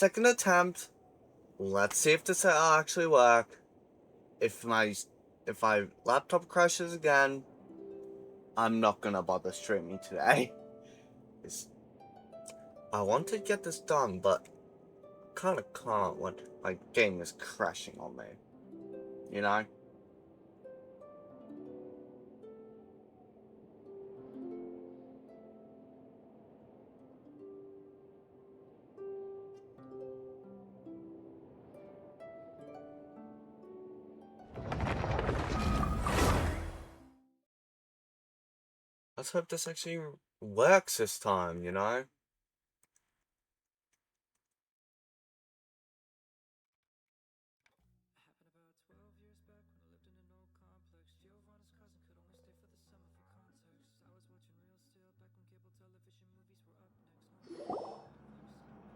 Second attempt. Let's see if this will actually work. If my laptop crashes again, I'm not gonna bother streaming today. I want to get this done, but kind of can't when my game is crashing on me. You know? Let's hope this actually works this time, you know?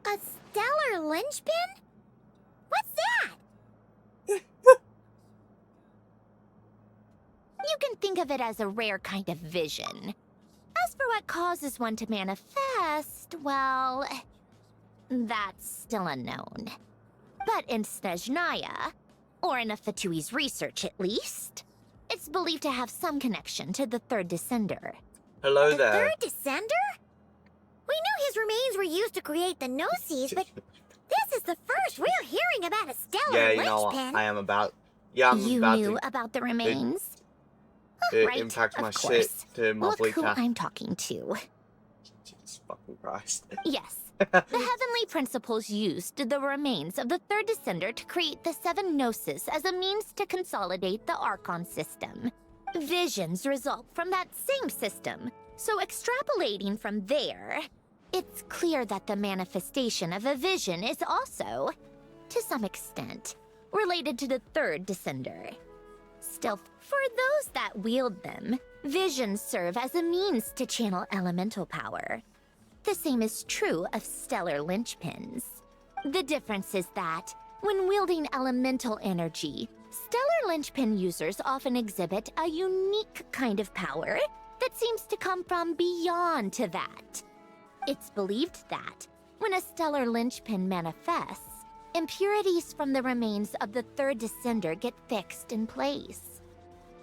A stellar linchpin? What's that? You can think of it as a rare kind of vision. As for what causes one to manifest, well, that's still unknown. But in Snezhnaya, or in Afatui's research at least, it's believed to have some connection to the third descender. Hello the there. The third descender? We knew his remains were used to create the Gnosis, but this is the first we're hearing about a stellar linchpin. I am about... Yeah, I'm you about knew to... about the remains? It impacts my shit to Look who I'm talking to. Jesus fucking Christ. Yes. The heavenly principles used the remains of the third descender to create the 7 Gnosis as a means to consolidate the Archon system. Visions result from that same system, so extrapolating from there, it's clear that the manifestation of a vision is also, to some extent, related to the third descender. Still, for those that wield them, visions serve as a means to channel elemental power. The same is true of stellar linchpins. The difference is that, when wielding elemental energy, stellar linchpin users often exhibit a unique kind of power that seems to come from beyond to that. It's believed that, when a stellar linchpin manifests, impurities from the remains of the third descender get fixed in place.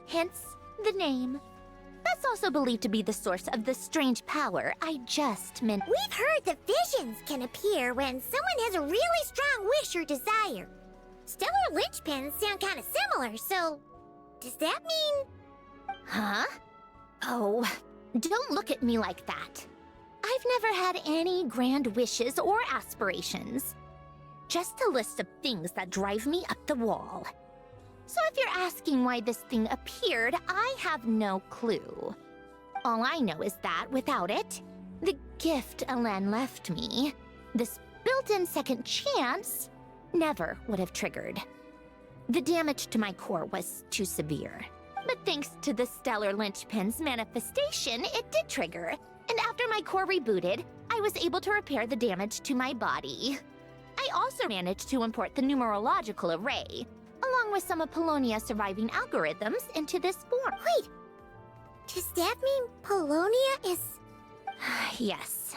Hence, the name. That's also believed to be the source of the strange power I just mentioned. We've heard that visions can appear when someone has a really strong wish or desire. Stellar linchpins sound kind of similar, so does that mean... Huh? Oh, don't look at me like that. I've never had any grand wishes or aspirations. Just a list of things that drive me up the wall. So if you're asking why this thing appeared, I have no clue. All I know is that without it, the gift Elen left me, this built-in second chance, never would have triggered. The damage to my core was too severe. But thanks to the stellar linchpin's manifestation, it did trigger. And after my core rebooted, I was able to repair the damage to my body. I also managed to import the numerological array, along with some of Polonia's surviving algorithms, into this form. Wait, does that mean Polonia is... Yes.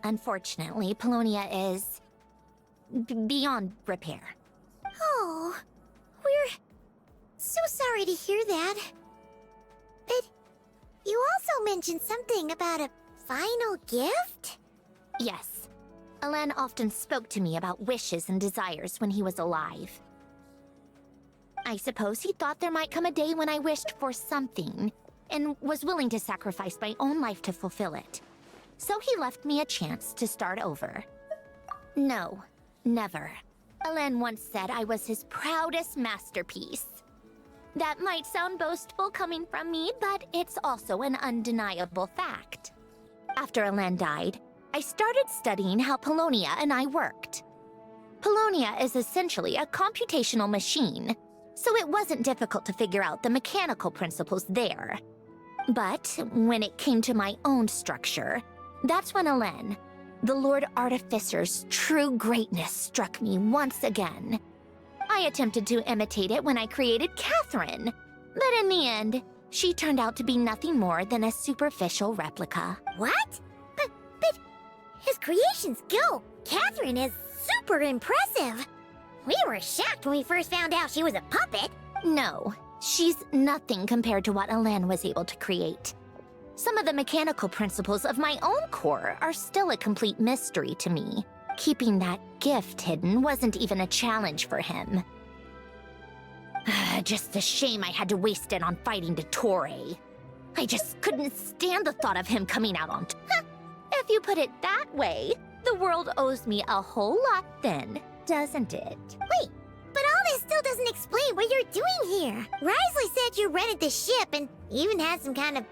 Unfortunately, Polonia is... beyond repair. Oh, we're so sorry to hear that. But you also mentioned something about a final gift? Yes. Elen often spoke to me about wishes and desires when he was alive. I suppose he thought there might come a day when I wished for something, and was willing to sacrifice my own life to fulfill it. So he left me a chance to start over. No, never. Elen once said I was his proudest masterpiece. That might sound boastful coming from me, but it's also an undeniable fact. After Elen died, I started studying how Polonia and I worked. Polonia is essentially a computational machine, so it wasn't difficult to figure out the mechanical principles there. But when it came to my own structure, that's when Elen, the Lord Artificer's true greatness, struck me once again. I attempted to imitate it when I created Catherine, but in the end, she turned out to be nothing more than a superficial replica. What? But his creations go. Catherine is super impressive. We were shocked when we first found out she was a puppet. No, she's nothing compared to what Elen was able to create. Some of the mechanical principles of my own core are still a complete mystery to me. Keeping that gift hidden wasn't even a challenge for him. Just a shame I had to waste it on fighting Dottore. I just couldn't stand the thought of him coming out on If you put it that way, the world owes me a whole lot then, doesn't it? Wait, but all this still doesn't explain what you're doing here. Risley said you rented the ship and even had some kind of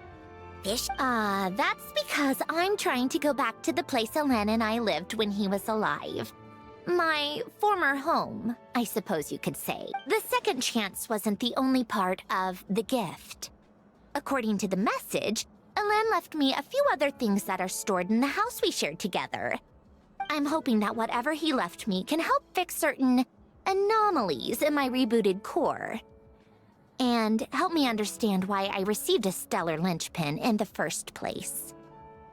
fish. That's because I'm trying to go back to the place Elen and I lived when he was alive. My former home, I suppose you could say. The second chance wasn't the only part of the gift. According to the message, Elen left me a few other things that are stored in the house we shared together. I'm hoping that whatever he left me can help fix certain anomalies in my rebooted core. And help me understand why I received a stellar linchpin in the first place.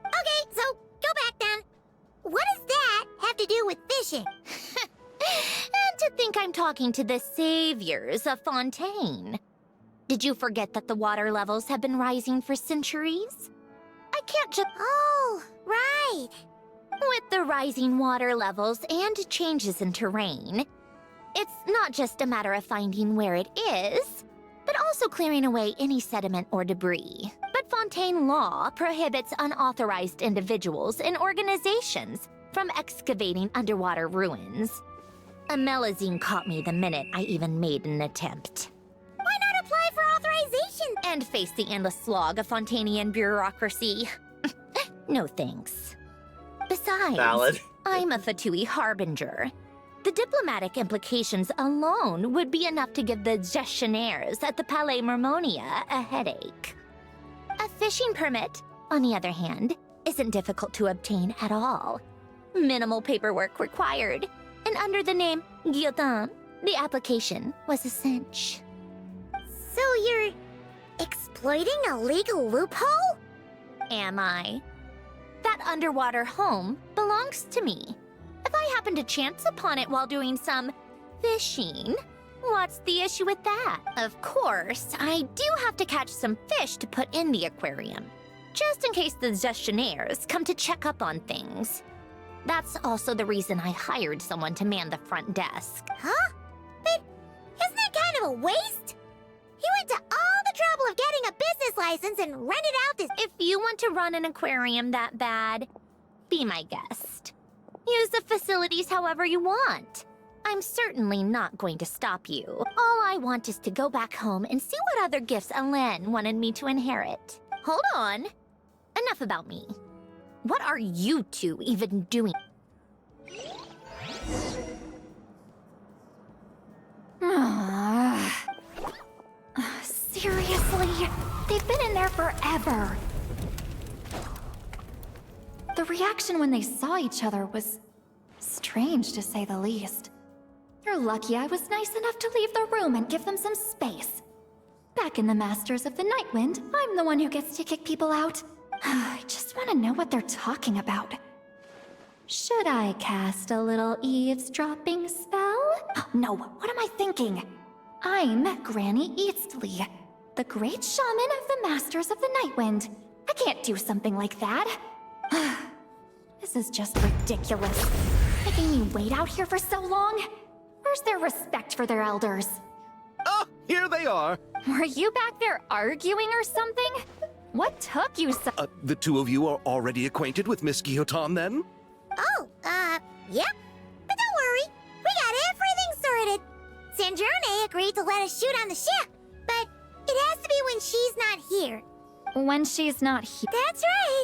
Okay, so go back then. What does that have to do with fishing? And to think I'm talking to the saviors of Fontaine. Did you forget that the water levels have been rising for centuries? I can't just... Oh, right. With the rising water levels and changes in terrain, it's not just a matter of finding where it is, but also clearing away any sediment or debris. But Fontaine law prohibits unauthorized individuals and organizations from excavating underwater ruins. Amelazine caught me the minute I even made an attempt. Why not apply for authorization? And face the endless slog of Fontainian bureaucracy. No thanks. Besides, Valid. I'm a Fatui harbinger. The diplomatic implications alone would be enough to give the gestionnaires at the Palais Mermonia a headache. A fishing permit, on the other hand, isn't difficult to obtain at all. Minimal paperwork required, and under the name Guillotin, the application was a cinch. So you're exploiting a legal loophole? Am I? That underwater home belongs to me. If I happen to chance upon it while doing some fishing, what's the issue with that? Of course, I do have to catch some fish to put in the aquarium, just in case the gestionnaires come to check up on things. That's also the reason I hired someone to man the front desk. Huh? But isn't that kind of a waste? You went to all the trouble of getting a business license and rented out this... If you want to run an aquarium that bad, be my guest. Use the facilities however you want. I'm certainly not going to stop you. All I want is to go back home and see what other gifts Elen wanted me to inherit. Hold on. Enough about me. What are you two even doing? Seriously? They've been in there forever. The reaction when they saw each other was strange, to say the least. They're lucky I was nice enough to leave the room and give them some space. Back in the Masters of the Nightwind, I'm the one who gets to kick people out. I just want to know what they're talking about. Should I cast a little eavesdropping spell? No, what am I thinking? I'm Granny Eastly, the great shaman of the Masters of the Nightwind. I can't do something like that. This is just ridiculous. Making me wait out here for so long? Where's their respect for their elders? Oh, here they are. Were you back there arguing or something? What took you so— The two of you are already acquainted with Miss Guillotin, then? Oh, yep. But don't worry, we got everything sorted. Sanjurne agreed to let us shoot on the ship, but it has to be when she's not here. when she's not here? That's right.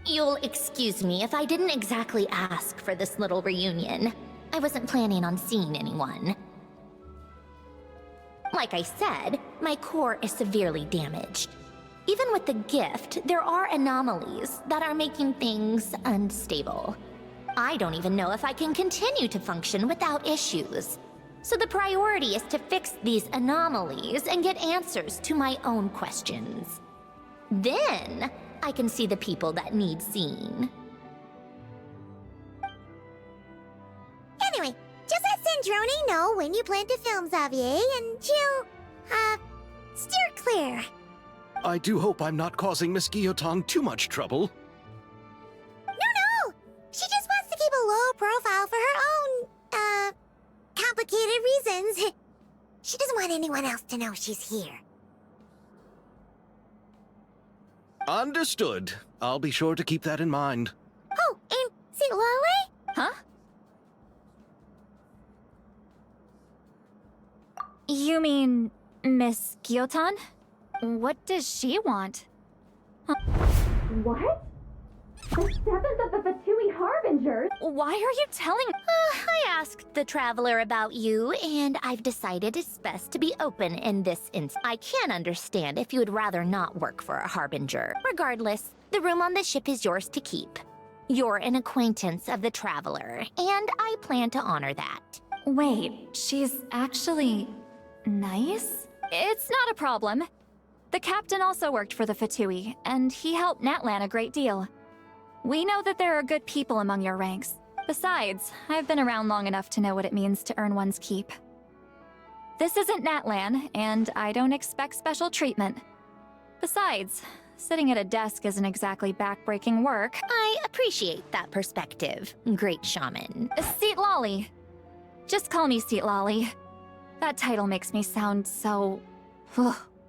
You'll excuse me if I didn't exactly ask for this little reunion. I wasn't planning on seeing anyone. Like I said, my core is severely damaged. Even with the gift, there are anomalies that are making things unstable. I don't even know if I can continue to function without issues. So the priority is to fix these anomalies and get answers to my own questions. Then, I can see the people that need seeing. Droney know when you plan to film Xavier, and she'll, steer clear. I do hope I'm not causing Miss Guillotin too much trouble. No! She just wants to keep a low profile for her own, complicated reasons. She doesn't want anyone else to know she's here. Understood. I'll be sure to keep that in mind. Oh, and see Lale? Huh? You mean Miss Guillotin? What does she want? Huh? What? The 7th of the Fatui Harbingers? Why are you telling— I asked the Traveler about you, and I've decided it's best to be open in this instance. I can understand if you would rather not work for a Harbinger. Regardless, the room on the ship is yours to keep. You're an acquaintance of the Traveler, and I plan to honor that. Wait, she's actually nice? It's not a problem. The captain also worked for the Fatui, and he helped Natlan a great deal. We know that there are good people among your ranks. Besides, I've been around long enough to know what it means to earn one's keep. This isn't Natlan, and I don't expect special treatment. Besides, sitting at a desk isn't exactly backbreaking work. I appreciate that perspective, great shaman. Seat Lolly. Just call me Seat Lolly. That title makes me sound so—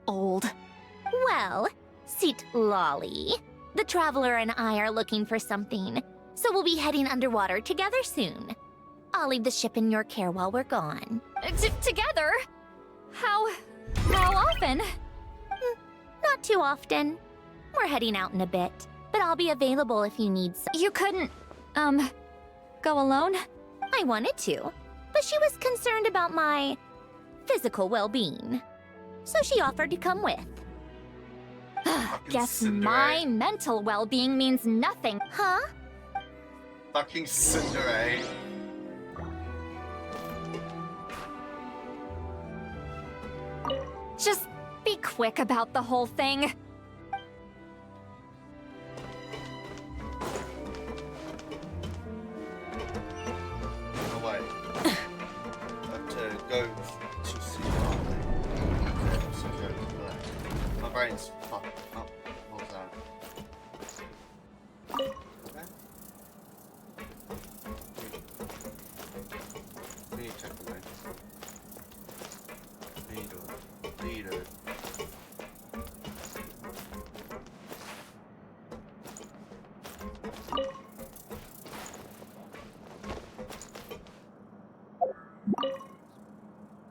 old. Well, Seat Lolly, the Traveler and I are looking for something, so we'll be heading underwater together soon. I'll leave the ship in your care while we're gone. Together? How often? Not too often. We're heading out in a bit, but I'll be available if you need some. You couldn't, go alone? I wanted to, but she was concerned about my physical well-being, so she offered to come with. Guess my mental well-being means nothing. Huh? Fucking Cinderella. Just be quick about the whole thing. Oh wait. I have to go to see my brain's fucked up. What was that? Okay. We need to check the brain. Need it.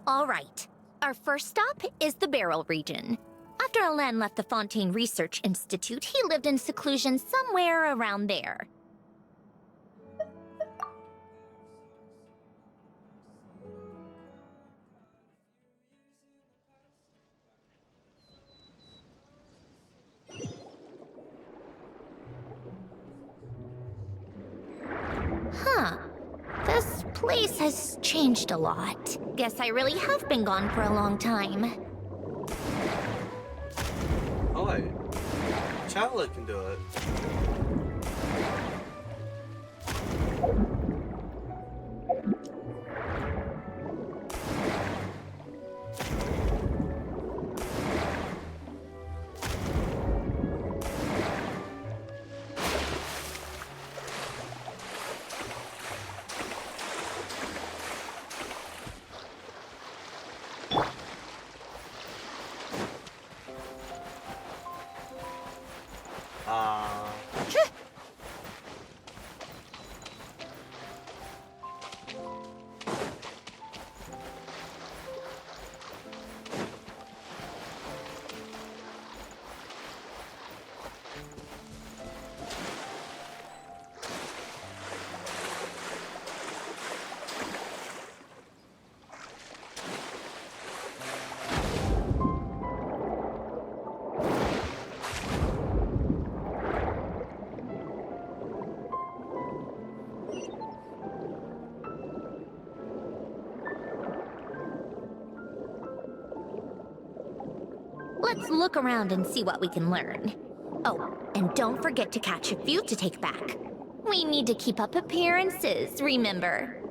All right. Our first stop is the Beryl region. After Alain left the Fontaine Research Institute, he lived in seclusion somewhere around there. Huh. This place has changed a lot. Guess I really have been gone for a long time. Oh wait. Chandler can do it. Let's look around and see what we can learn. Oh, and don't forget to catch a few to take back. We need to keep up appearances, remember?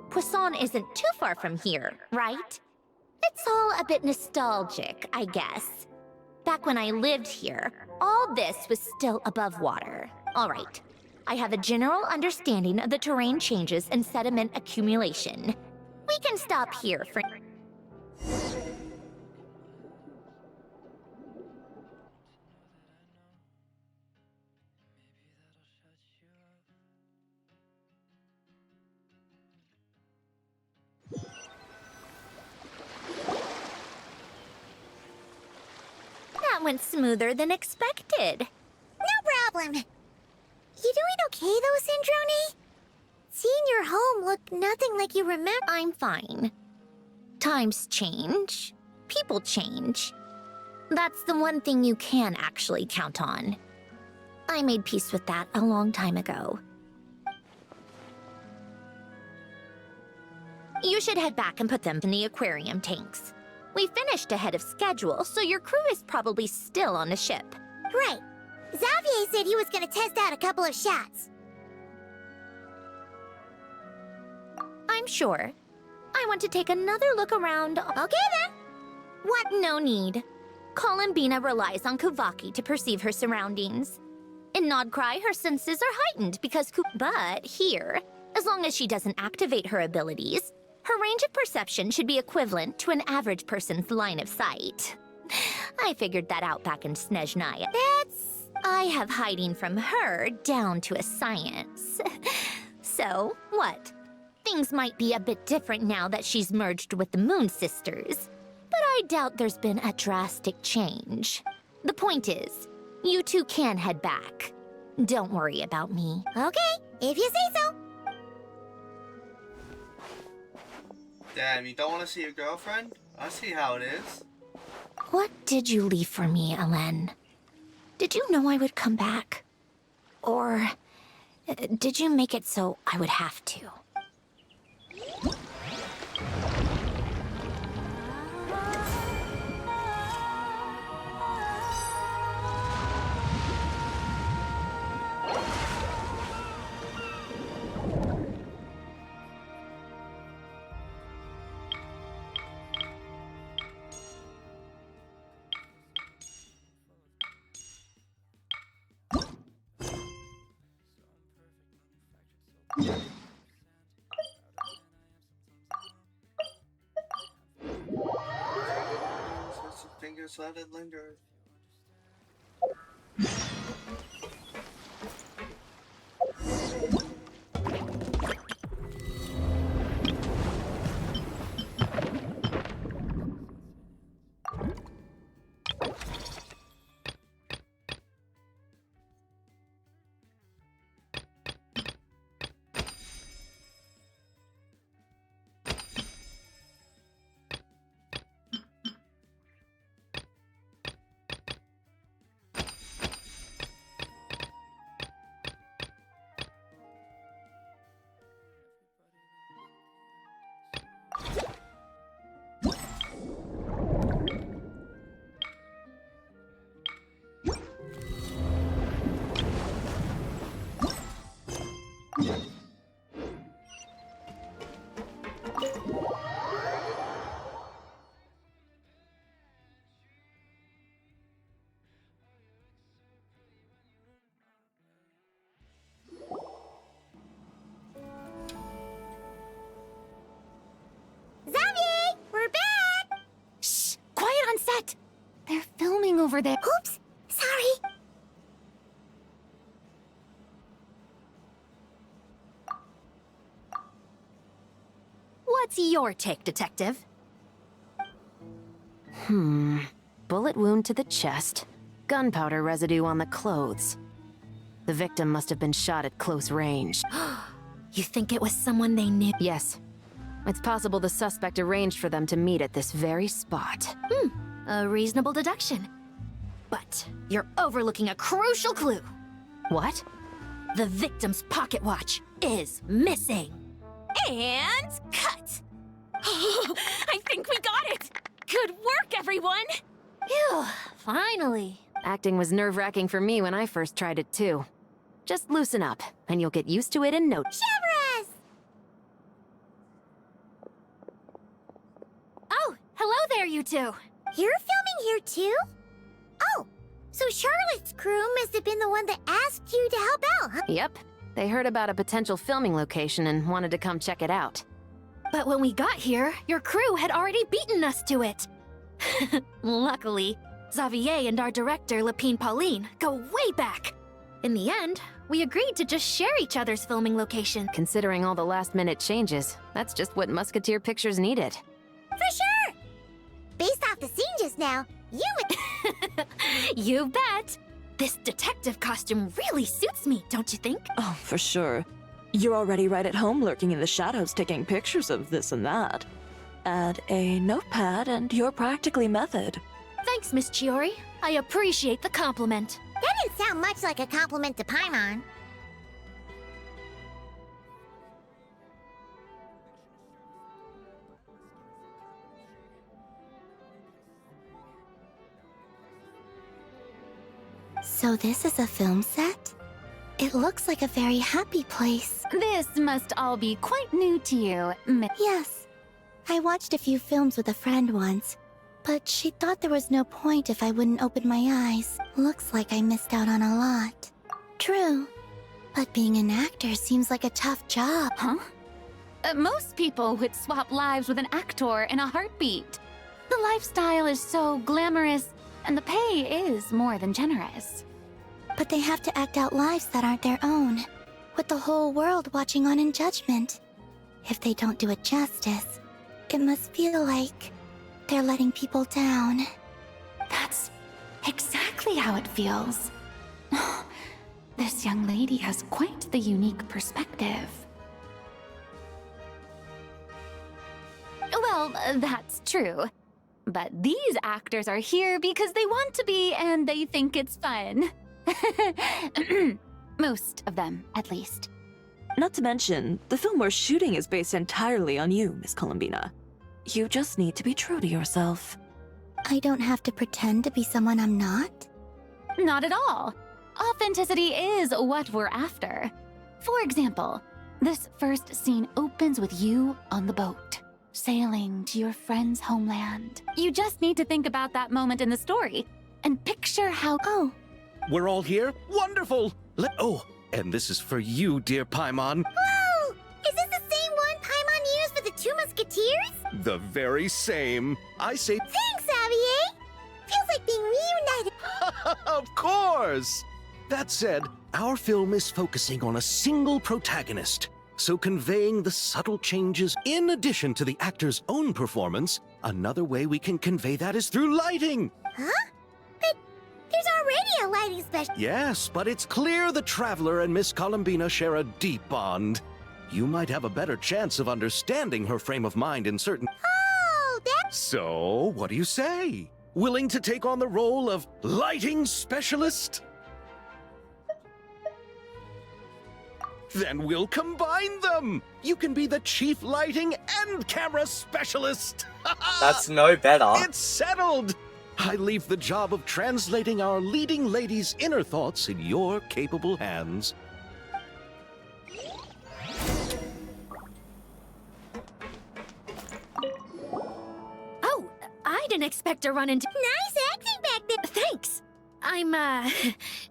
Poisson isn't too far from here, right? It's all a bit nostalgic, I guess. Back when I lived here, all this was still above water. All right, I have a general understanding of the terrain changes and sediment accumulation. We can stop here for... That went smoother than expected. No problem. You doing okay though, Syndrome? Seeing your home look nothing like you remember. I'm fine. Times change. People change. That's the one thing you can actually count on. I made peace with that a long time ago. You should head back and put them in the aquarium tanks. We finished ahead of schedule, so your crew is probably still on the ship. Right. Xavier said he was gonna test out a couple of shots. I'm sure. I want to take another look around. Okay then. What? No need. Columbina relies on Kuvaki to perceive her surroundings. In Nodcry, her senses are heightened because But here, as long as she doesn't activate her abilities, her range of perception should be equivalent to an average person's line of sight. I figured that out back in Snezhnaya. I have hiding from her down to a science. So, what? Things might be a bit different now that she's merged with the Moon Sisters, but I doubt there's been a drastic change. The point is, you two can head back. Don't worry about me. Okay, if you say so. Damn, you don't want to see your girlfriend? I see how it is. What did you leave for me, Elen? Did you know I would come back? Or did you make it so I would have to? Switch your fingers, let it linger. Xavier, we're back! Shh! Quiet on set! They're filming over there. Oops, sorry. What's your take, Detective? bullet wound to the chest, gunpowder residue on the clothes. The victim must have been shot at close range. You think it was someone they knew? Yes. It's possible the suspect arranged for them to meet at this very spot. A reasonable deduction. But you're overlooking a crucial clue. What? The victim's pocket watch is missing. And cut! I think we got it! Good work, everyone! Phew, finally. Acting was nerve-wracking for me when I first tried it too. Just loosen up, and you'll get used to it in no time. Chevras! Oh, hello there, you two. You're filming here too? Oh, so Charlotte's crew must have been the one that asked you to help out, huh? Yep. They heard about a potential filming location and wanted to come check it out. But when we got here, your crew had already beaten us to it. Luckily, Xavier and our director, Lepine Pauline, go way back. In the end, we agreed to just share each other's filming location. Considering all the last-minute changes, that's just what Musketeer Pictures needed. For sure! Based off the scene just now, you You bet! This detective costume really suits me, don't you think? Oh, for sure. You're already right at home lurking in the shadows taking pictures of this and that. Add a notepad and you're practically method. Thanks, Miss Chiori. I appreciate the compliment. That didn't sound much like a compliment to Paimon. So this is a film set? It looks like a very happy place. This must all be quite new to you, Yes. I watched a few films with a friend once, but she thought there was no point if I wouldn't open my eyes. Looks like I missed out on a lot. True. But being an actor seems like a tough job. Huh? Most people would swap lives with an actor in a heartbeat. The lifestyle is so glamorous, and the pay is more than generous. But they have to act out lives that aren't their own, with the whole world watching on in judgment. If they don't do it justice, it must feel like they're letting people down. That's exactly how it feels. This young lady has quite the unique perspective. Well, that's true. But these actors are here because they want to be and they think it's fun. Most of them, at least. Not to mention, the film we're shooting is based entirely on you, Miss Columbina. You just need to be true to yourself. I don't have to pretend to be someone I'm not? Not at all. Authenticity is what we're after. For example, this first scene opens with you on the boat, sailing to your friend's homeland. You just need to think about that moment in the story and picture how... Oh, We're all here? Wonderful! Oh, and this is for you, dear Paimon. whoa! Is this the same one Paimon used for the Two Musketeers? The very same. I say, Thanks, Xavier! Feels like being reunited. of course! That said, our film is focusing on a single protagonist. So conveying the subtle changes in addition to the actor's own performance, another way we can convey that is through lighting. Huh? But there's already a lighting special. Yes, but it's clear the Traveler and Miss Columbina share a deep bond. You might have a better chance of understanding her frame of mind in certain... Oh, that... So, what do you say? Willing to take on the role of lighting specialist? Then we'll combine them! You can be the chief lighting and camera specialist! That's no better. It's settled! I leave the job of translating our leading lady's inner thoughts in your capable hands. Oh, I didn't expect to run into... Nice acting back there. Thanks! I'm,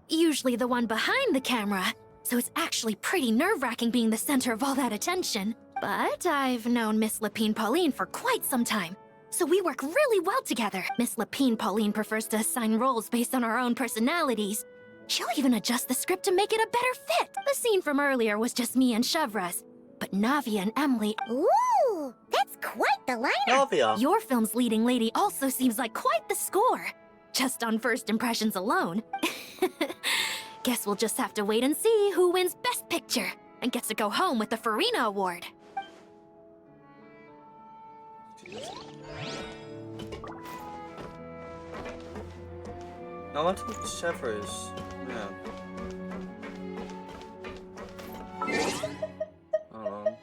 usually the one behind the camera, so it's actually pretty nerve-wracking being the center of all that attention. But I've known Miss Lepine Pauline for quite some time, so we work really well together. Miss Lepine Pauline prefers to assign roles based on our own personalities. She'll even adjust the script to make it a better fit. The scene from earlier was just me and Chevras, but Navia and Emily... Ooh, that's quite the lineup. Navia. Your film's leading lady also seems like quite the score. just on first impressions alone. Guess we'll just have to wait and see who wins Best Picture and gets to go home with the Farina Award. I want to look at Chevrolet's. Yeah. Hold on.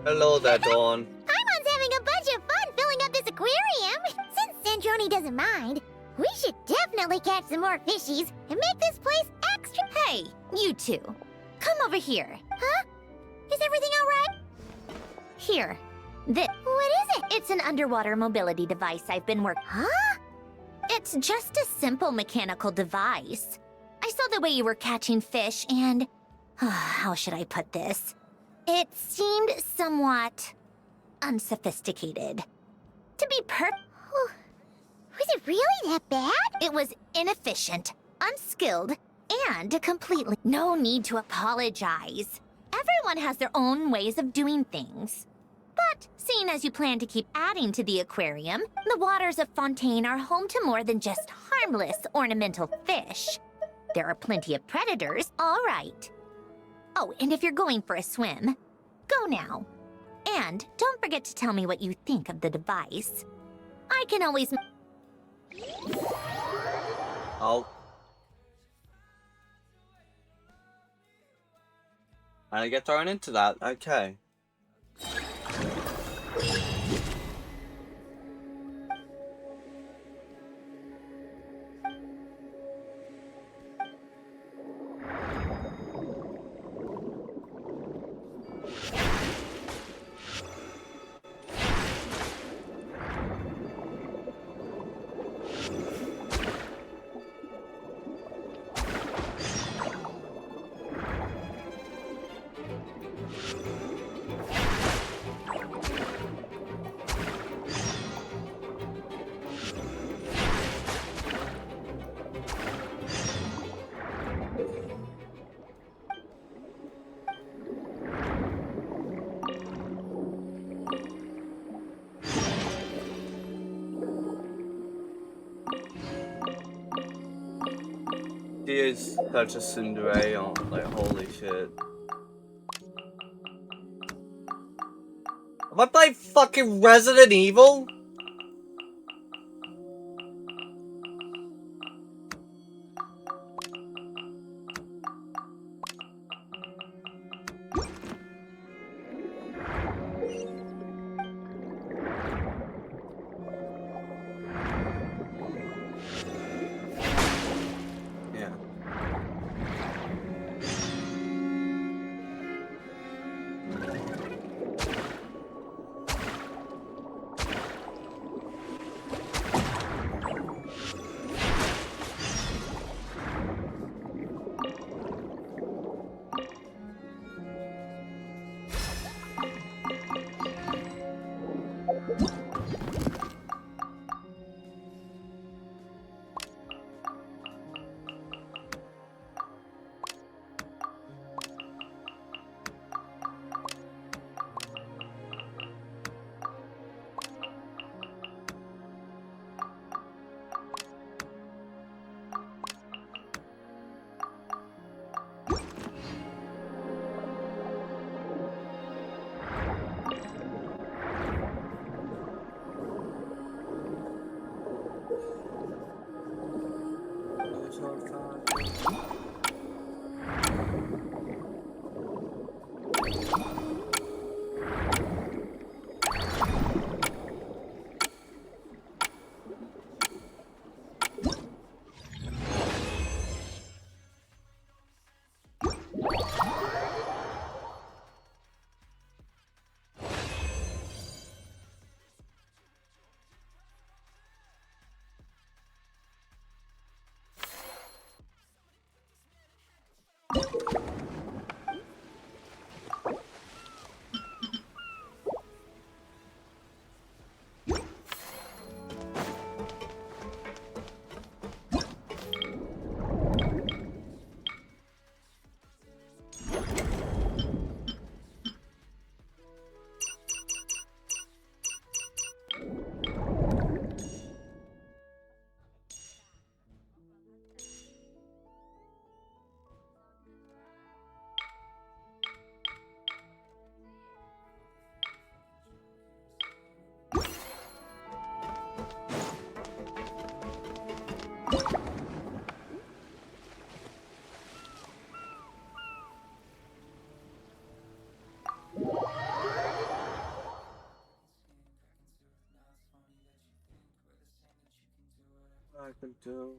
Hello there, Dawn. Paimon's having a bunch of fun filling up this aquarium. Since Sandroni doesn't mind, we should definitely catch some more fishies and make this place extra. Hey, you two. Come over here. Huh? Is everything alright? Here. What is it? It's an underwater mobility device I've been working. Huh? It's just a simple mechanical device. I saw the way you were catching fish and... how should I put this? It seemed somewhat... unsophisticated. To be Was it really that bad? It was inefficient, unskilled, and completely... No need to apologize. Everyone has their own ways of doing things. But seeing as you plan to keep adding to the aquarium, the waters of Fontaine are home to more than just harmless ornamental fish. There are plenty of predators, all right. Oh, and if you're going for a swim, go now. And don't forget to tell me what you think of the device. I can always... Oh. And I get thrown into that. Okay. She is such a Cinderella, like holy shit. Am I playing fucking Resident Evil? Yeah. I can do.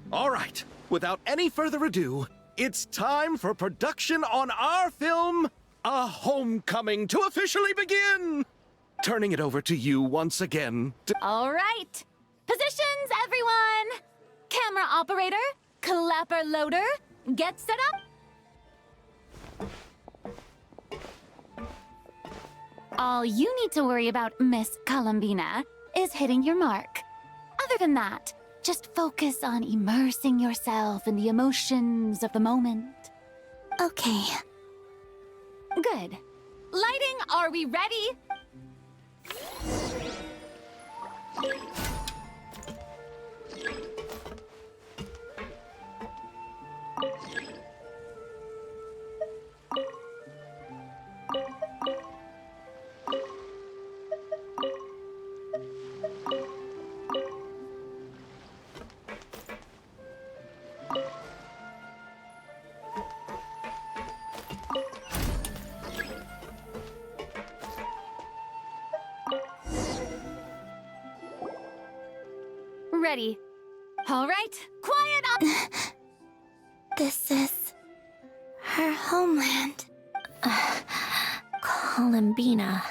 All right, without any further ado, it's time for production on our film, A Homecoming, to officially begin! Turning it over to you once again. All right. Positions, everyone! Camera operator, clapper loader, get set up. All you need to worry about, Miss Columbina, is hitting your mark. Other than that, just focus on immersing yourself in the emotions of the moment. Okay. Good. Lighting, are we ready? Ready. All right, quiet up! This is her homeland. Columbina.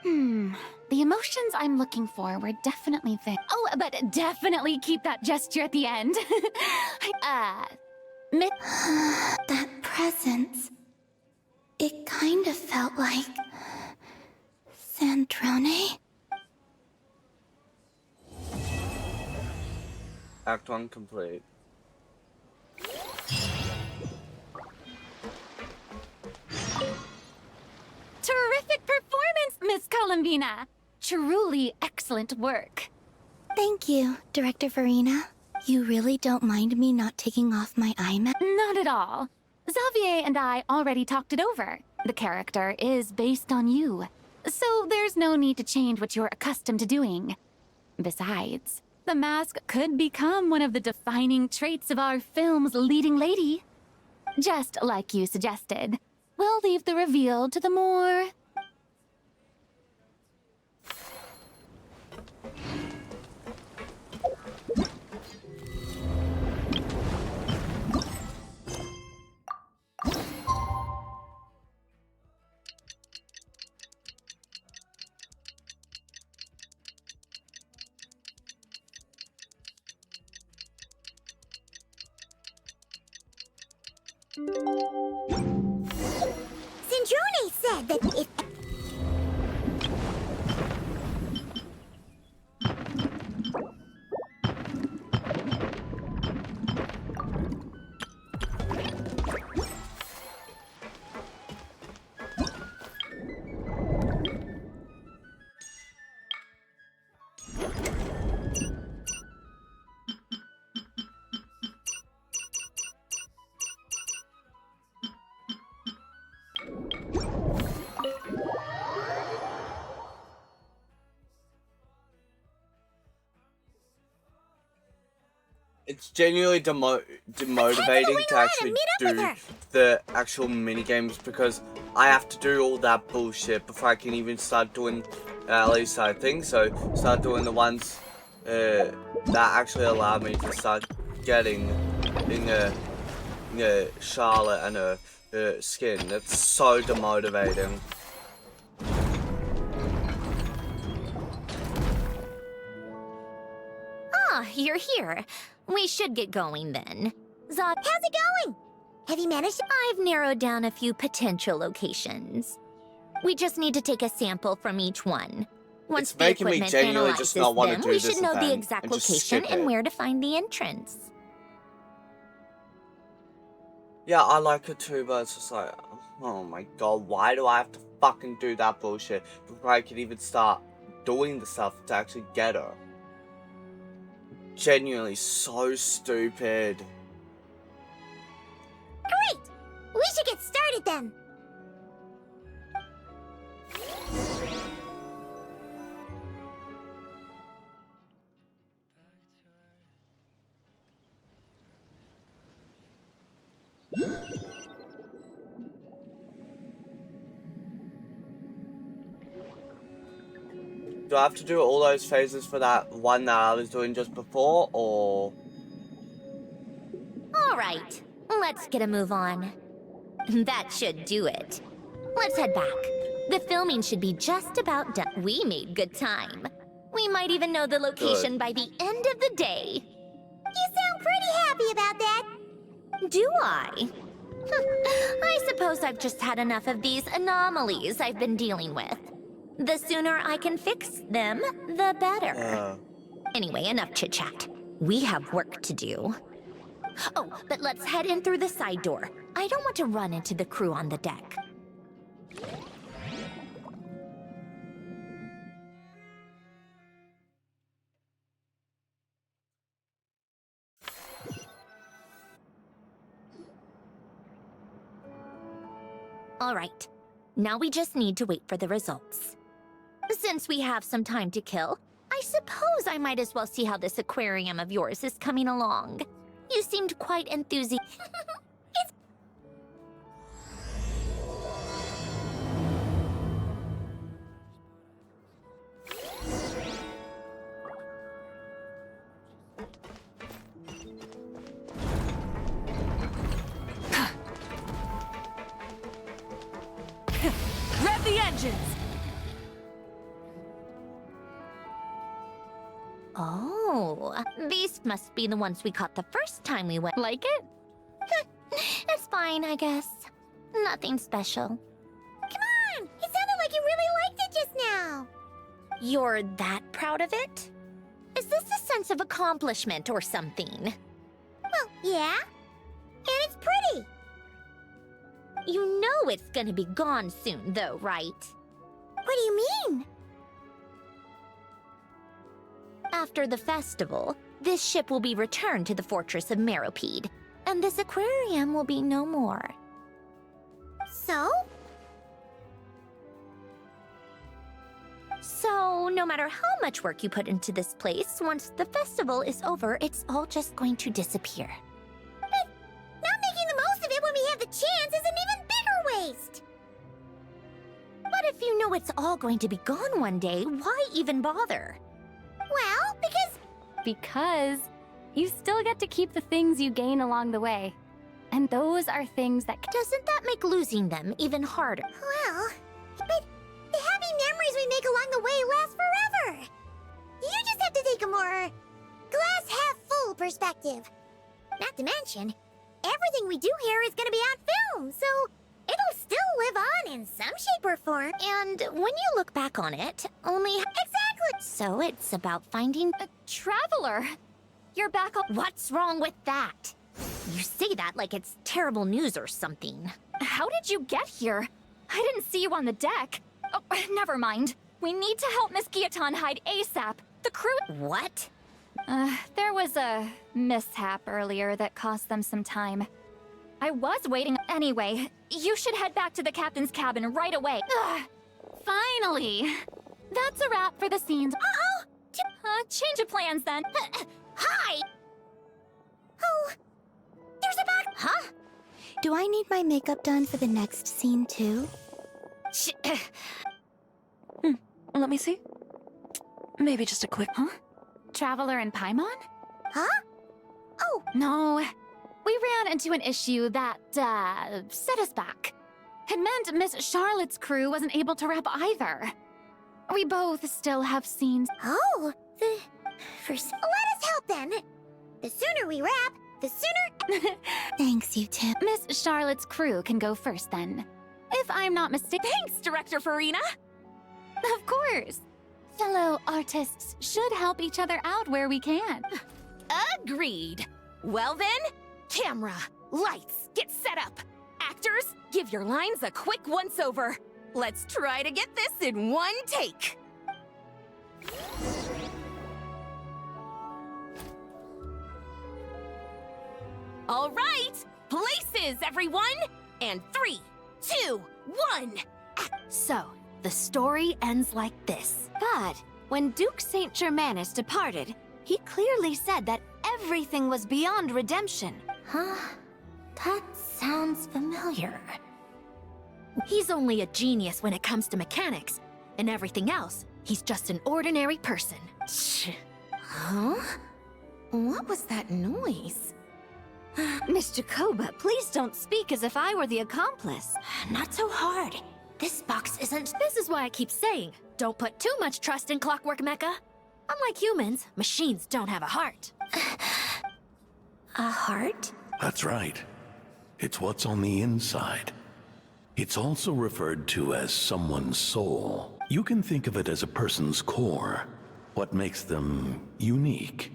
The emotions I'm looking for were definitely there. Oh, but definitely keep that gesture at the end. That presence. It kind of felt like Sandrone. Act 1 complete. Terrific performance, Miss Columbina. Truly excellent work. Thank you, Director Verena. You really don't mind me not taking off my eye mask? Not at all. Xavier and I already talked it over. The character is based on you, so there's no need to change what you're accustomed to doing. Besides, the mask could become one of the defining traits of our film's leading lady. Just like you suggested, we'll leave the reveal to the more... Sandrone said that if... genuinely demotivating to actually do the actual mini games because I have to do all that bullshit before I can even start doing at least I think so. Start doing the ones that actually allow me to start getting Charlotte and her skin. That's so demotivating. Ah, you're here. We should get going then. Zod, How's it going? Have you managed to... I've narrowed down a few potential locations. We just need to take a sample from each one. Once It's the making me equipment genuinely analyzes just not want to them, do we this should know the event exact and just location skip and it. where to find the entrance. Yeah, I like it too, but it's just like, oh my god, why do I have to fucking do that bullshit before I can even start doing the stuff to actually get her? Genuinely so stupid. Great! We should get started then. Do I have to do all those phases for that one that I was doing just before, or...? Alright, let's get a move on. That should do it. Let's head back. The filming should be just about done. We made good time. We might even know the location by the end of the day. You sound pretty happy about that. Do I? I suppose I've just had enough of these anomalies I've been dealing with. The sooner I can fix them, the better. Anyway, enough chit-chat. We have work to do. Oh, but let's head in through the side door. I don't want to run into the crew on the deck. All right. Now we just need to wait for the results. Since we have some time to kill, I suppose I might as well see how this aquarium of yours is coming along. You seemed quite enthusiastic. Rev the engines! Oh, these must be the ones we caught the first time we went. Like it? It's fine, I guess. Nothing special. Come on! It sounded like you really liked it just now. You're that proud of it? Is this a sense of accomplishment or something? Well, yeah. And it's pretty. You know it's gonna be gone soon, though, right? What do you mean? After the festival, this ship will be returned to the fortress of Meropide, and this aquarium will be no more. So? So, no matter how much work you put into this place, once the festival is over, it's all just going to disappear. But not making the most of it when we have the chance is an even bigger waste. But if you know it's all going to be gone one day, why even bother? Well, Because you still get to keep the things you gain along the way. And those are things that... Doesn't that make losing them even harder? well, but the happy memories we make along the way last forever. You just have to take a more glass half full perspective. Not to mention, everything we do here is gonna be on film, so it'll still live on in some shape or form. And when you look back on it, only... Exactly! So it's about finding... Traveler! You're back on... What's wrong with that? You say that like it's terrible news or something. How did you get here? I didn't see you on the deck. Oh, never mind. We need to help Miss Guillotin hide ASAP. The crew... What? There was a mishap earlier that cost them some time. I was waiting... Anyway, you should head back to the captain's cabin right away. Ugh, finally! That's a wrap for the scenes. Uh-oh! Change of plans then. Hi! Do I need my makeup done for the next scene too? Let me see. Maybe just a quick... Huh? Traveler and Paimon? Huh? Oh, No. We ran into an issue that, set us back. It meant Miss Charlotte's crew wasn't able to wrap either. We both still have scenes. oh, let us help then. The sooner we wrap, the sooner... Thanks, you tip. Miss Charlotte's crew can go first then. If I'm not mistaken. Thanks, Director Farina! Of course. Fellow artists should help each other out where we can. Agreed. Well then, camera, lights, get set up. Actors, give your lines a quick once-over. Let's try to get this in one take. All right, places, everyone. And 3, 2, 1. So, the story ends like this. But when Duke Saint Germanus departed, he clearly said that everything was beyond redemption. Huh? That sounds familiar. He's only a genius when it comes to mechanics, and everything else, he's just an ordinary person. Huh? What was that noise? Miss Jacoba, please don't speak as if I were the accomplice. Not so hard. This box isn't... This is why I keep saying, don't put too much trust in Clockwork Mecha. Unlike humans, machines don't have a heart. A heart? That's right. It's what's on the inside. It's also referred to as someone's soul. You can think of it as a person's core, what makes them unique.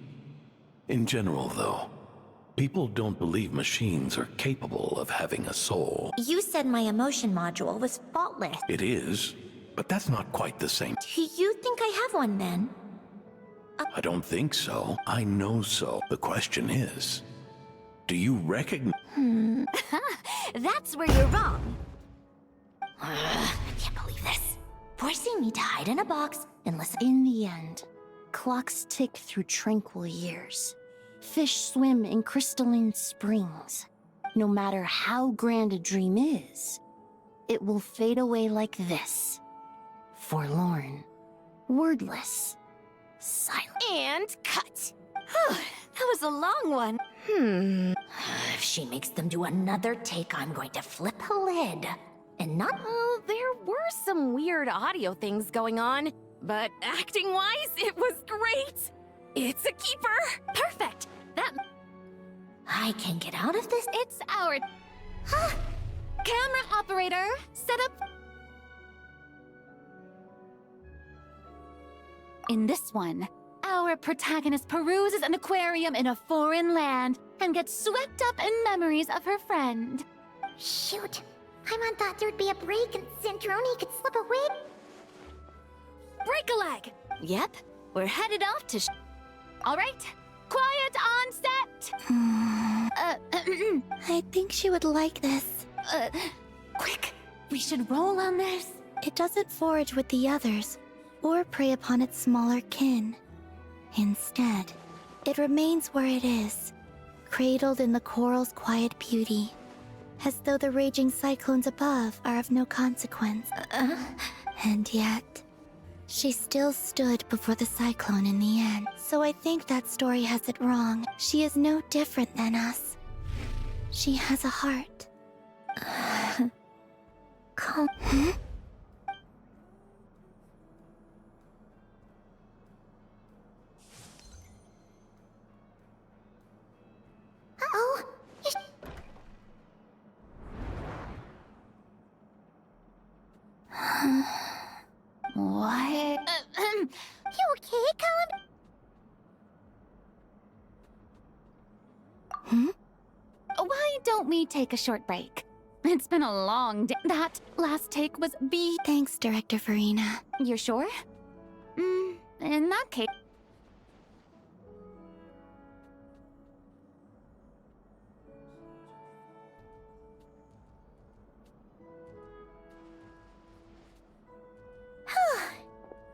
In general, though, people don't believe machines are capable of having a soul. You said my emotion module was faultless. It is, but that's not quite the same. Do you think I have one then? I don't think so. I know so. The question is, do you recognize... That's where you're wrong. I can't believe this. Forcing me to hide in a box and listen. In the end, clocks tick through tranquil years. Fish swim in crystalline springs. No matter how grand a dream is, it will fade away like this. Forlorn, wordless, silent. And cut. That was a long one. If she makes them do another take, I'm going to flip a lid. And not... Oh, there were some weird audio things going on, but acting-wise, it was great. It's a keeper. Perfect. That... I can get out of this. It's our... Camera operator, set up... In this one, our protagonist peruses an aquarium in a foreign land and gets swept up in memories of her friend. Shoot. Paimon thought there'd be a break and Centroni could slip away. Break a leg. Yep, we're headed off to... All right, quiet on set. I think she would like this. Quick, we should roll on this. It doesn't forage with the others, or prey upon its smaller kin. Instead, it remains where it is, cradled in the coral's quiet beauty, as though the raging cyclones above are of no consequence. And yet, she still stood before the cyclone in the end. So I think that story has it wrong. She is no different than us. She has a heart. Calm. Uh-oh. What? You okay, Colin? Why don't we take a short break? It's been a long day. That last take was B. Thanks, Director Farina. You're sure? In that case...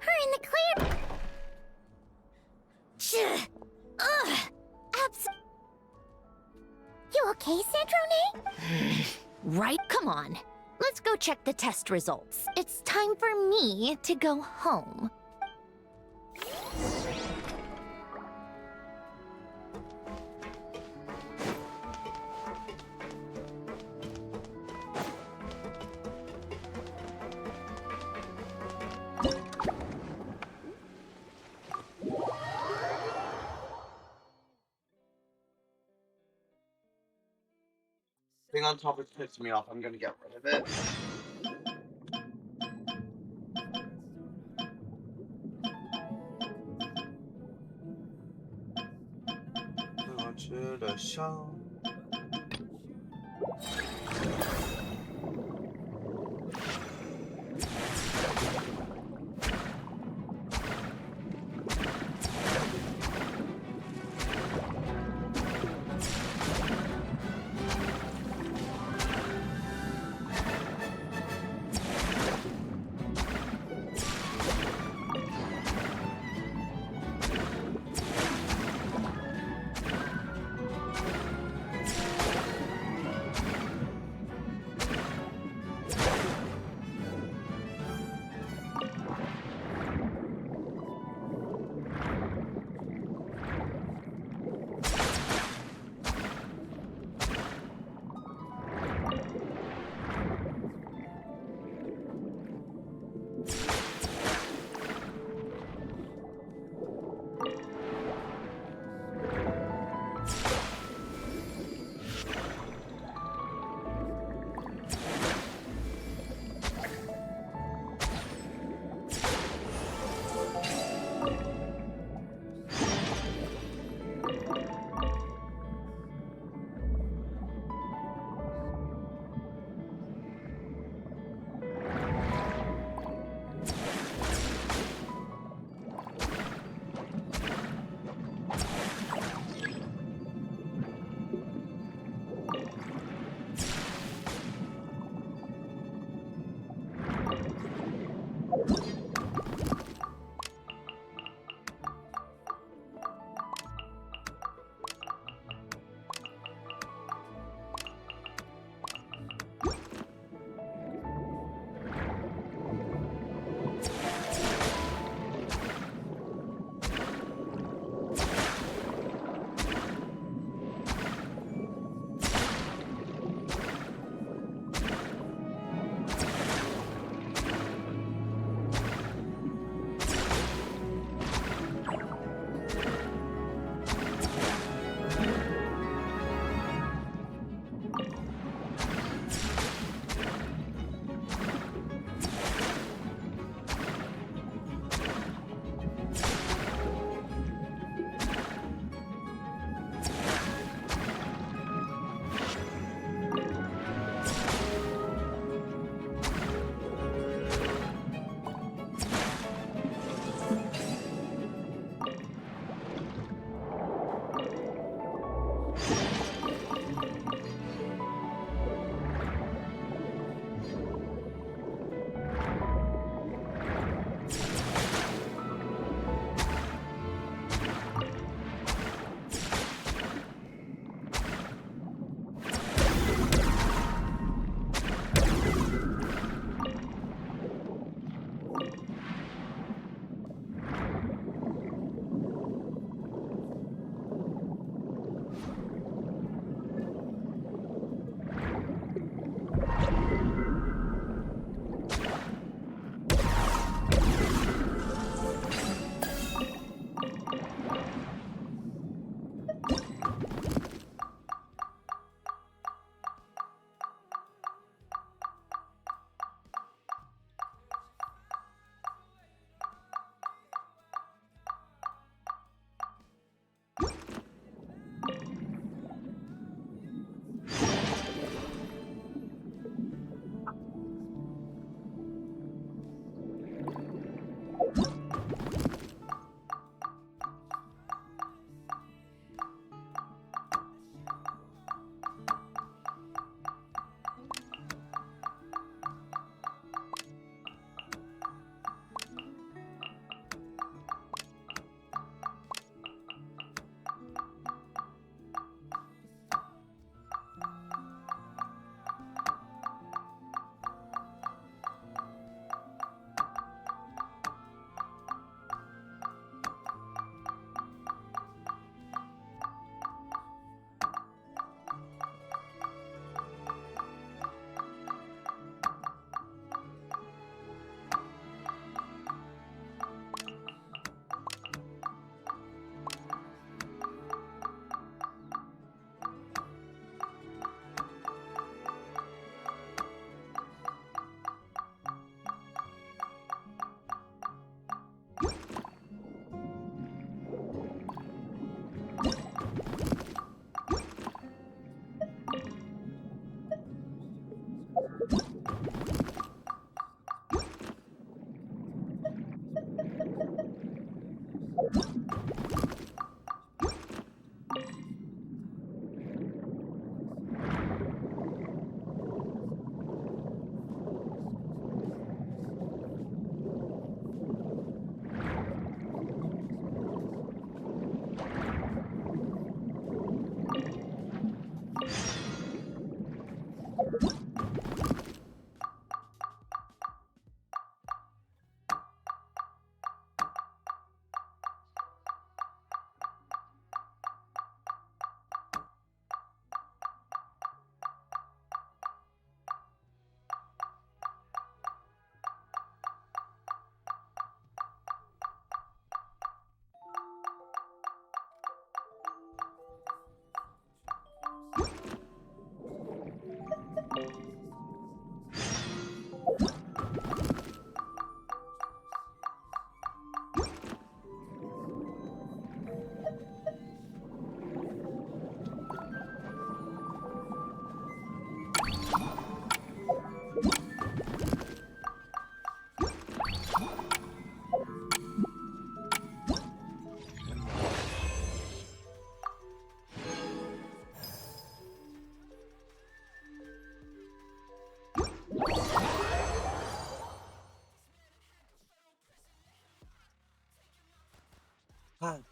Her in the clear. You okay, Sandrone? Right? Come on. Let's go check the test results. It's time for me to go home. Thing on top is pissing me off. I'm gonna get rid of it. I want you to show.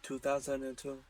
2002.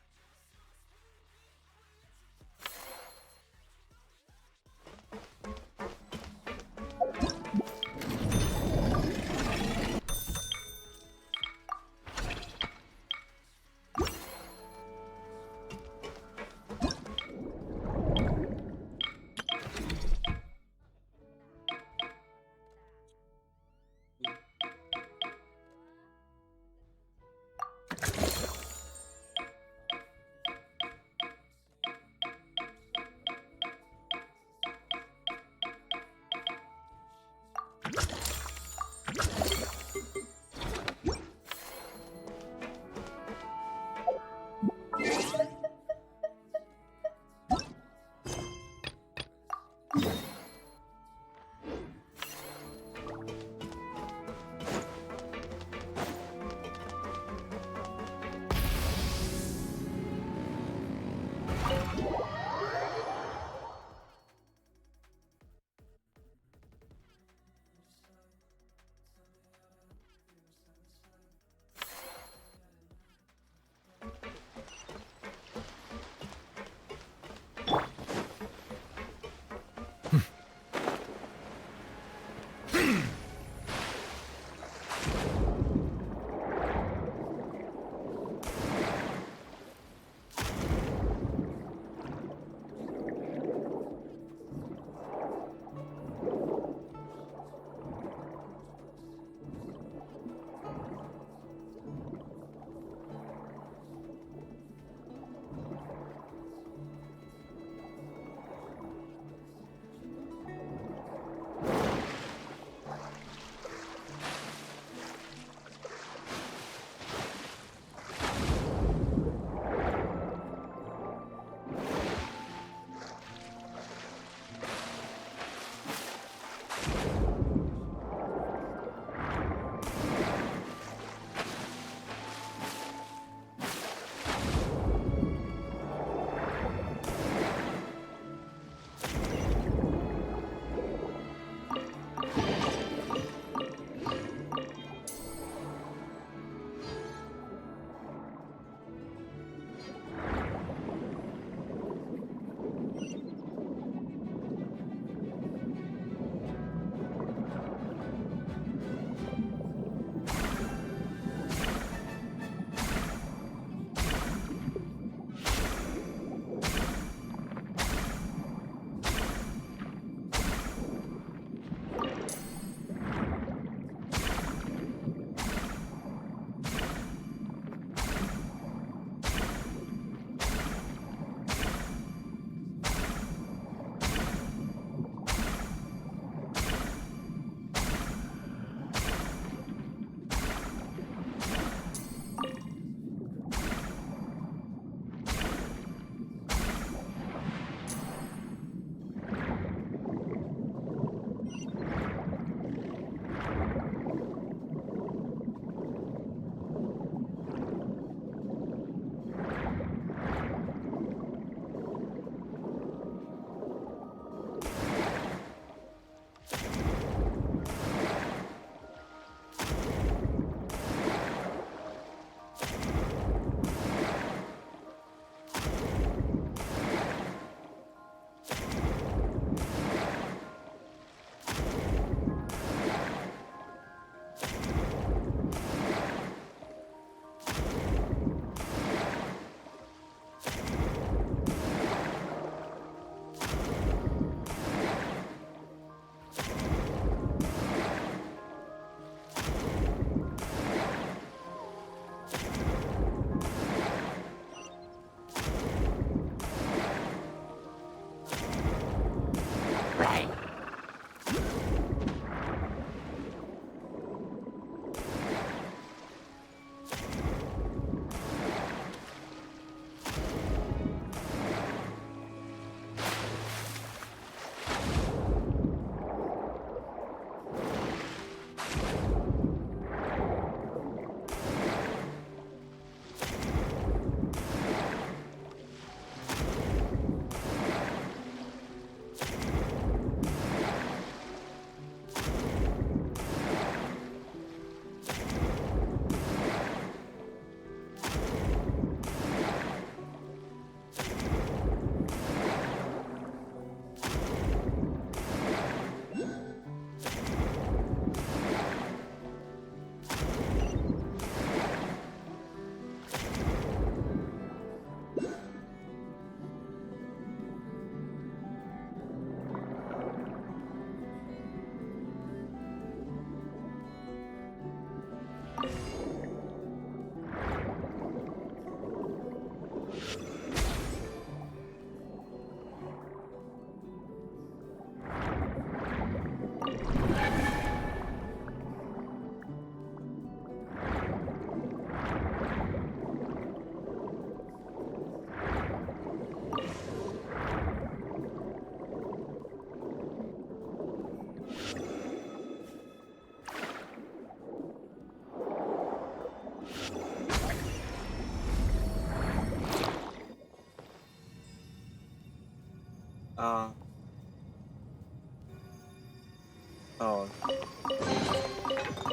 Oh.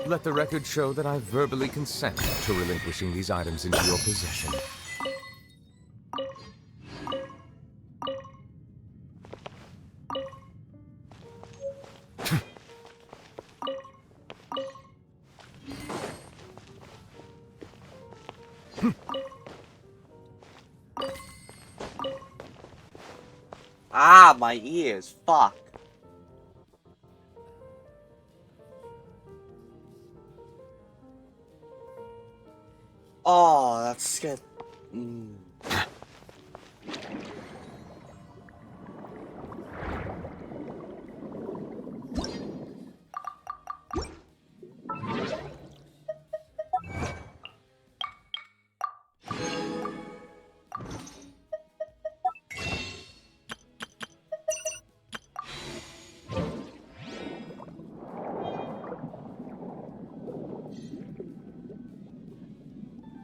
Let the record show that I verbally consent to relinquishing these items into your possession. Ah, my ears. Fuck. Oh, that's scared.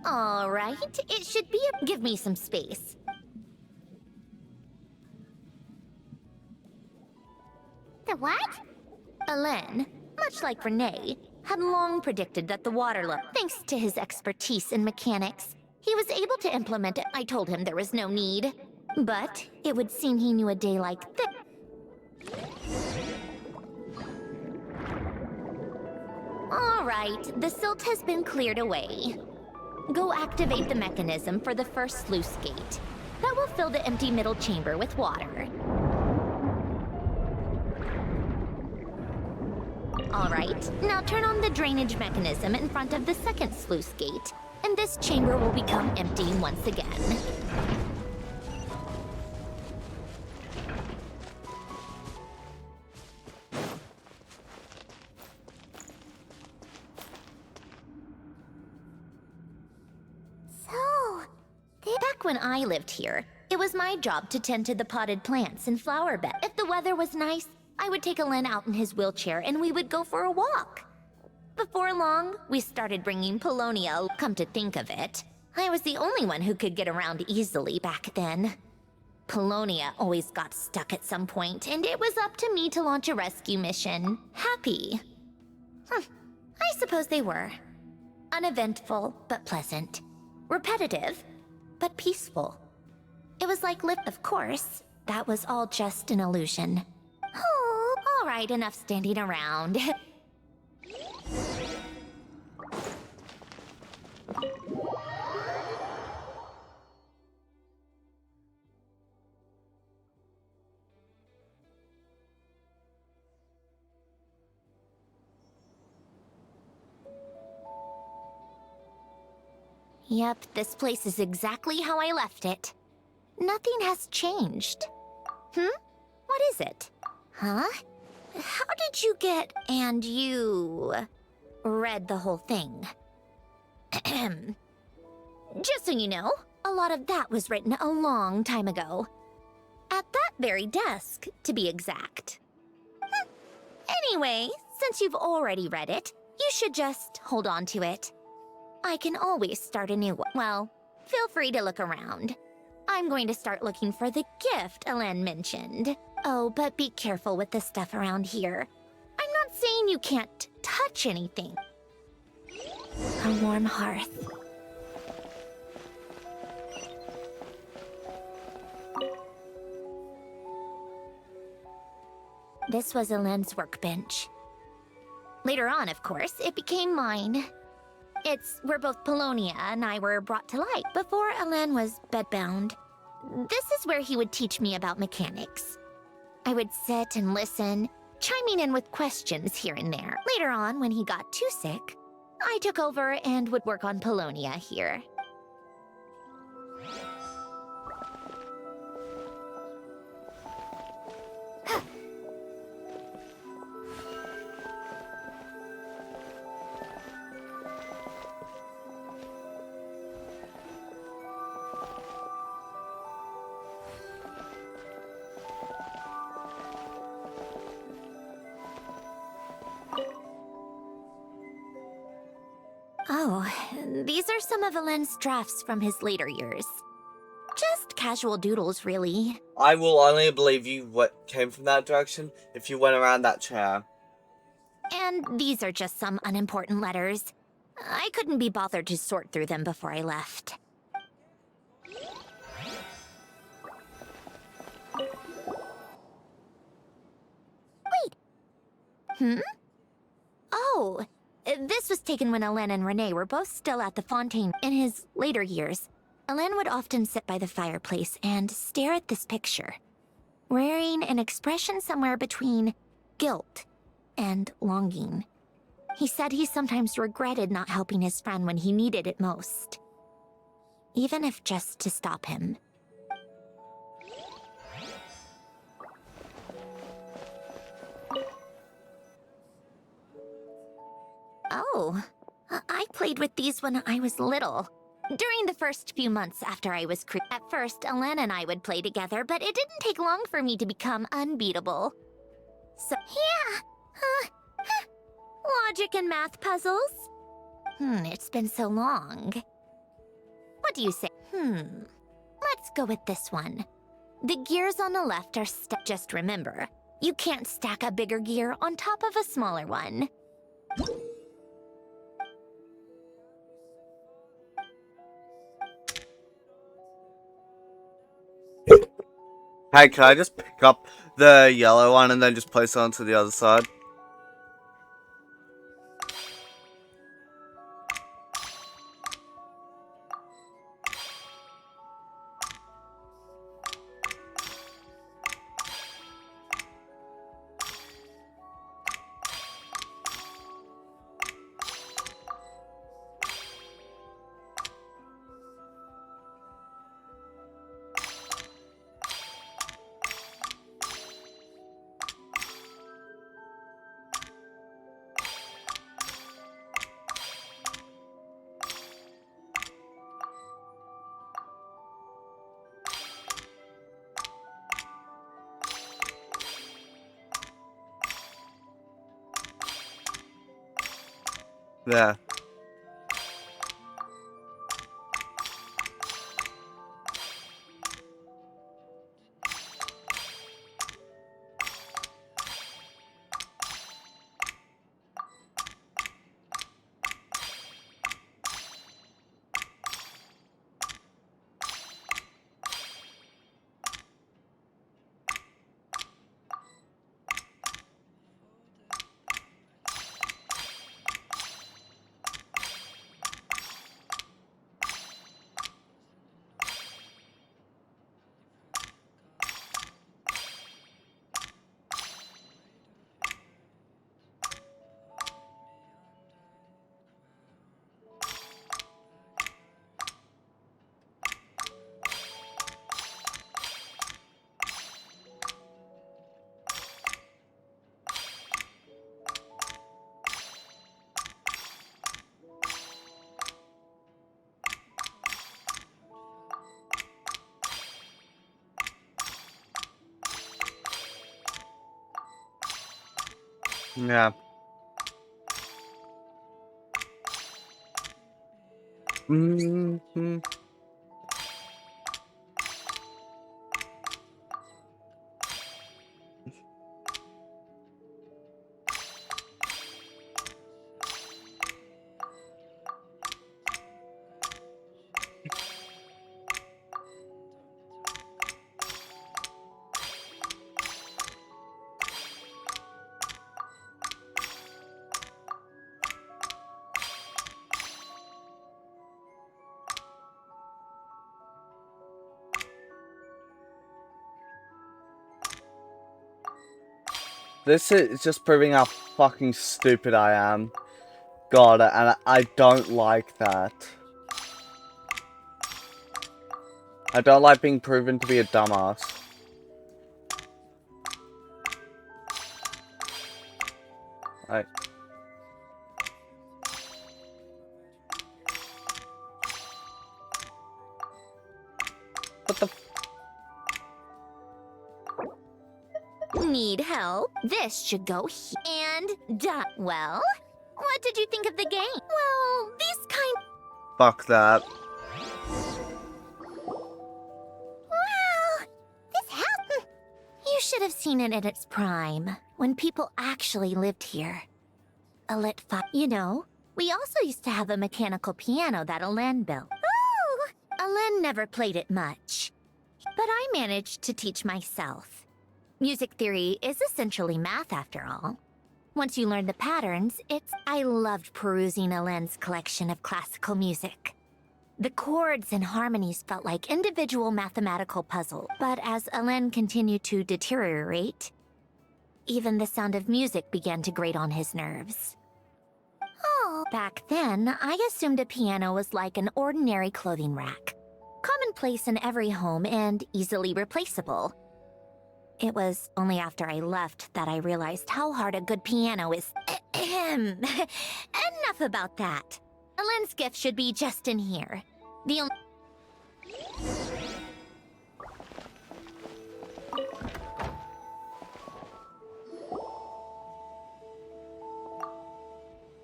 All right, it should be a... Give me some space. The what? Alen, much like Renee, had long predicted that the water level, thanks to his expertise in mechanics, he was able to implement it. I told him there was no need. But it would seem he knew a day like this. All right, the silt has been cleared away. Go activate the mechanism for the first sluice gate. That will fill the empty middle chamber with water. All right, now turn on the drainage mechanism in front of the second sluice gate, and this chamber will become empty once again. Back when I lived here, it was my job to tend to the potted plants and flower beds. If the weather was nice, I would take Alen out in his wheelchair and we would go for a walk. Before long, we started bringing Polonia. Come to think of it, I was the only one who could get around easily back then. Polonia always got stuck at some point, and it was up to me to launch a rescue mission. Happy. I suppose they were. Uneventful, but pleasant. Repetitive, but peaceful. It was like of course, that was all just an illusion. Oh, all right, enough standing around. Yep, this place is exactly how I left it. Nothing has changed. What is it? Huh? How did you get... And you... read the whole thing? Just so you know, a lot of that was written a long time ago. At that very desk, to be exact. Anyway, since you've already read it, you should just hold on to it. I can always start a new one. Well, feel free to look around. I'm going to start looking for the gift Alen mentioned. Oh, but be careful with the stuff around here. I'm not saying you can't touch anything. A warm hearth. This was Alen's workbench. Later on, of course, it became mine. It's where both Polonia and I were brought to light before Alen was bedbound. This is where he would teach me about mechanics. I would sit and listen, chiming in with questions here and there. Later on, when he got too sick, I took over and would work on Polonia here. Oh, these are some of Alen's drafts from his later years. Just casual doodles, really. I will only believe you what came from that direction if you went around that chair. And these are just some unimportant letters. I couldn't be bothered to sort through them before I left. Wait. Oh, this was taken when Hélène and Renee were both still at the Fontaine. In his later years, Hélène would often sit by the fireplace and stare at this picture, wearing an expression somewhere between guilt and longing. He said he sometimes regretted not helping his friend when he needed it most, even if just to stop him. Oh, I played with these when I was little. During the first few months after I was At first, Hélène and I would play together, but it didn't take long for me to become unbeatable. So, yeah. Logic and math puzzles? It's been so long. What do you say? Let's go with this one. The gears on the left are just remember, you can't stack a bigger gear on top of a smaller one. Hey, can I just pick up the yellow one and then just place it onto the other side? There. Yeah. This is just proving how fucking stupid I am. God, and I don't like that. I don't like being proven to be a dumbass. Right. What the Need help? This should go and done. Well, what did you think of the game? Well, these kind... Fuck that. seen it in its prime, when people actually lived here. A lit fire. You know, we also used to have a mechanical piano that Alen built. Oh! Alen never played it much, but I managed to teach myself. Music theory is essentially math after all. Once you learn the patterns, I loved perusing Alen's collection of classical music. The chords and harmonies felt like individual mathematical puzzles. But as Alen continued to deteriorate, even the sound of music began to grate on his nerves. Oh, back then, I assumed a piano was like an ordinary clothing rack. Commonplace in every home and easily replaceable. It was only after I left that I realized how hard a good piano is. Enough about that. Alen's gift should be just in here.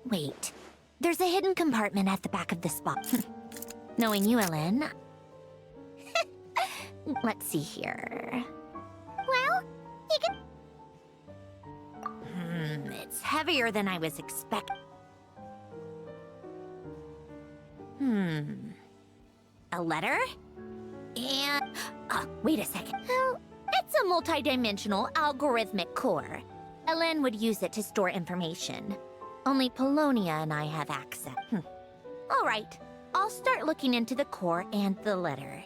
Wait. There's a hidden compartment at the back of this box. Knowing you, Alen. Let's see here. Well, you can... it's heavier than I was expecting. A letter? And... wait a second. Well, it's a multi-dimensional algorithmic core. Alen would use it to store information. Only Polonia and I have access. All right. I'll start looking into the core and the letter.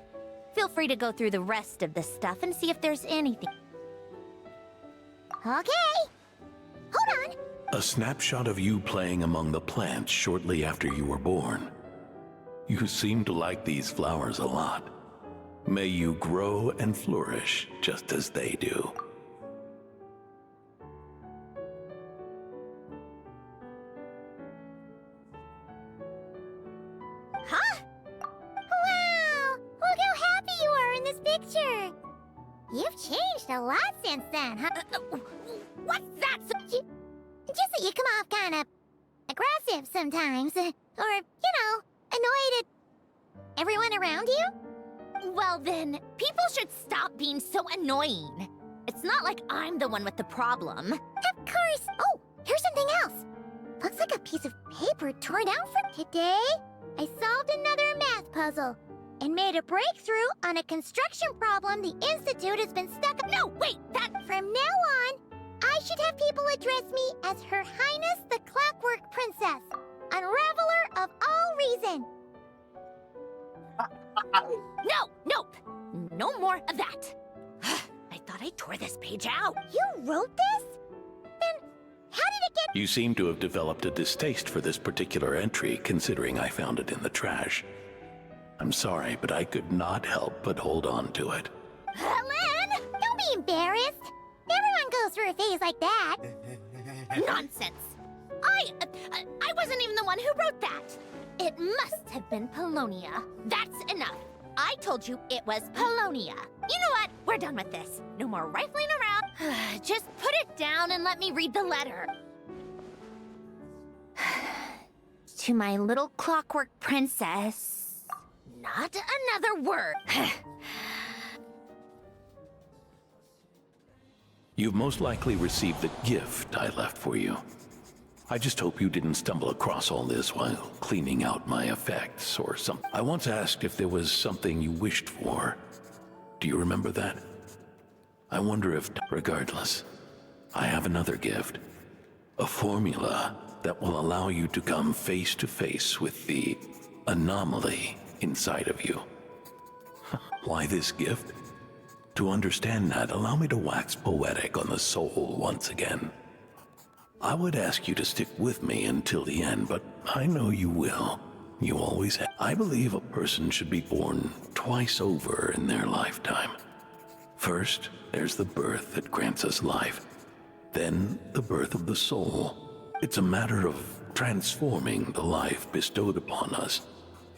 Feel free to go through the rest of the stuff and see if there's anything. Okay. Hold on. A snapshot of you playing among the plants shortly after you were born. You seem to like these flowers a lot. May you grow and flourish just as they do. Huh? Wow! Look how happy you are in this picture! You've changed a lot since then, huh? What's that? Just that you come off kind of aggressive sometimes. Or, annoyed at everyone around you? Well then, people should stop being so annoying. It's not like I'm the one with the problem. Of course! Oh, here's something else! Looks like a piece of paper torn out from today. I solved another math puzzle and made a breakthrough on a construction problem the Institute has been stuck... No, wait, that... From now on, I should have people address me as Her Highness the Clockwork Princess, Unraveler of all reason. Nope. No more of that. I thought I tore this page out. You wrote this? Then how did it get... You seem to have developed a distaste for this particular entry, considering I found it in the trash. I'm sorry, but I could not help but hold on to it. Alen, don't be embarrassed. Everyone goes through a phase like that. Nonsense. I wasn't even the one who wrote that. It must have been Polonia. That's enough. I told you it was Polonia. You know what? We're done with this. No more rifling around. Just put it down and let me read the letter. To my little clockwork princess. Not another word. You've most likely received the gift I left for you. I just hope you didn't stumble across all this while cleaning out my effects or something. I once asked if there was something you wished for. Do you remember that? I wonder if, regardless, I have another gift. A formula that will allow you to come face to face with the anomaly inside of you. Why this gift? To understand that, allow me to wax poetic on the soul once again. I would ask you to stick with me until the end, but I know you will. You always have. I believe a person should be born twice over in their lifetime. First, there's the birth that grants us life. Then, the birth of the soul. It's a matter of transforming the life bestowed upon us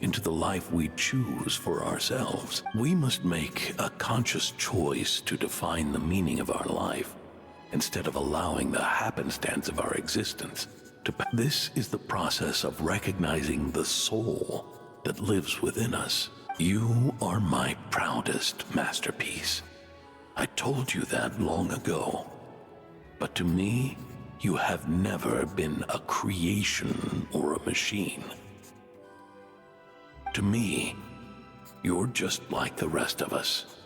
into the life we choose for ourselves. We must make a conscious choice to define the meaning of our life, instead of allowing the happenstance of our existence to pass. This is the process of recognizing the soul that lives within us. You are my proudest masterpiece. I told you that long ago. But to me, you have never been a creation or a machine. To me, you're just like the rest of us.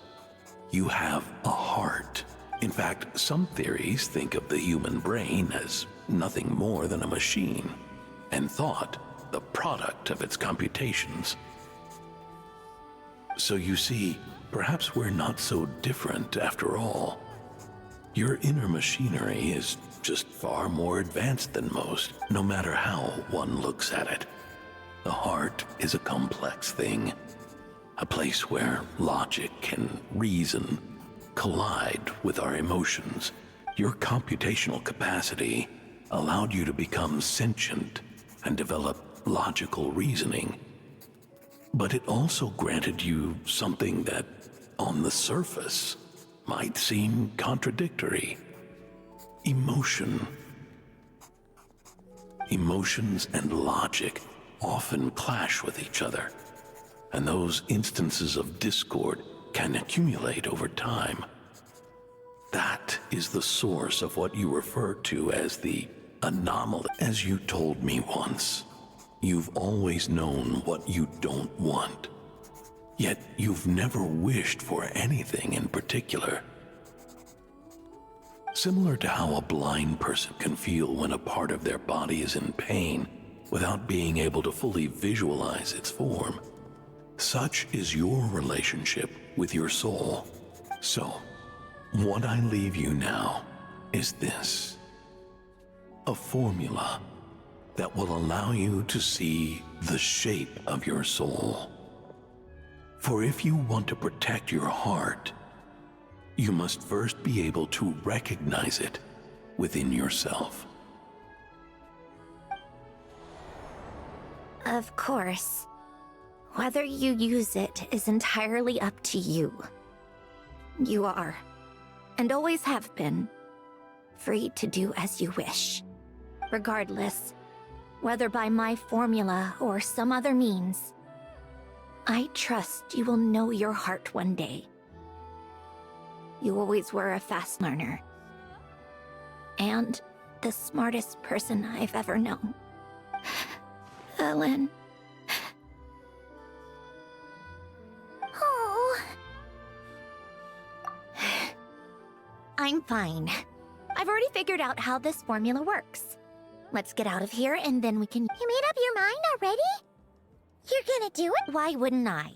You have a heart. In fact, some theories think of the human brain as nothing more than a machine, and thought the product of its computations. So you see, perhaps we're not so different after all. Your inner machinery is just far more advanced than most, no matter how one looks at it. The heart is a complex thing, a place where logic and reason collide with our emotions. Your computational capacity allowed you to become sentient and develop logical reasoning. But it also granted you something that, on the surface, might seem contradictory. Emotion. Emotions and logic often clash with each other, and those instances of discord can accumulate over time. That is the source of what you refer to as the anomaly. As you told me once, you've always known what you don't want. Yet you've never wished for anything in particular. Similar to how a blind person can feel when a part of their body is in pain without being able to fully visualize its form, such is your relationship with your soul. So, what I leave you now is this: a formula that will allow you to see the shape of your soul. For if you want to protect your heart, you must first be able to recognize it within yourself. Of course. Whether you use it is entirely up to you. You are, and always have been, free to do as you wish. Regardless, whether by my formula or some other means, I trust you will know your heart one day. You always were a fast learner. And the smartest person I've ever known. Ellen. Oh. I'm fine. I've already figured out how this formula works. Let's get out of here and then we can... You made up your mind already? You're gonna do it? Why wouldn't I?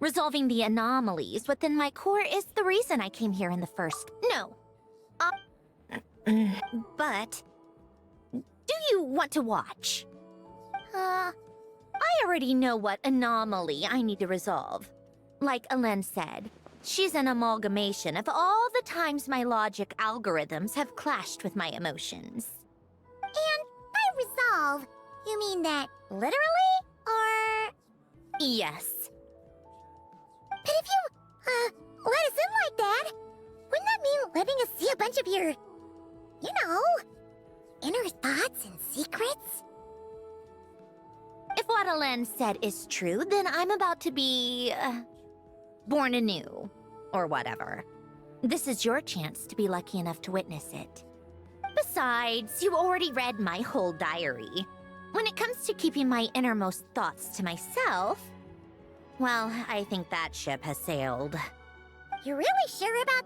Resolving the anomalies within my core is the reason I came here in the first... No. But... do you want to watch? I already know what anomaly I need to resolve. Like Alen said, she's an amalgamation of all the times my logic algorithms have clashed with my emotions. And by resolve, you mean that literally, or...? Yes. But if you, let us in like that, wouldn't that mean letting us see a bunch of your, you know, inner thoughts and secrets? If what Alen said is true, then I'm about to be... born anew. Or whatever. This is your chance to be lucky enough to witness it. Besides, you already read my whole diary. When it comes to keeping my innermost thoughts to myself, well, I think that ship has sailed. You're really sure about...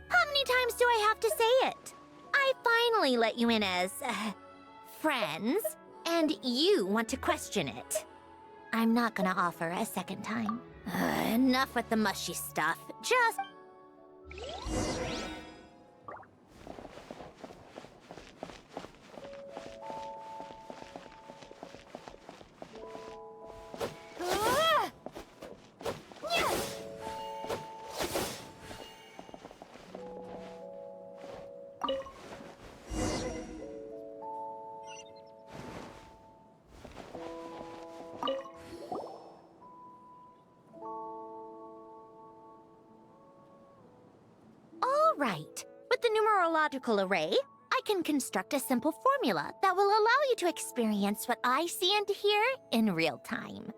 How many times do I have to say it? I finally let you in as... friends, and you want to question it. I'm not gonna offer a second time. Enough with the mushy stuff. Just... Right. With the numerological array, I can construct a simple formula that will allow you to experience what I see and hear in real time.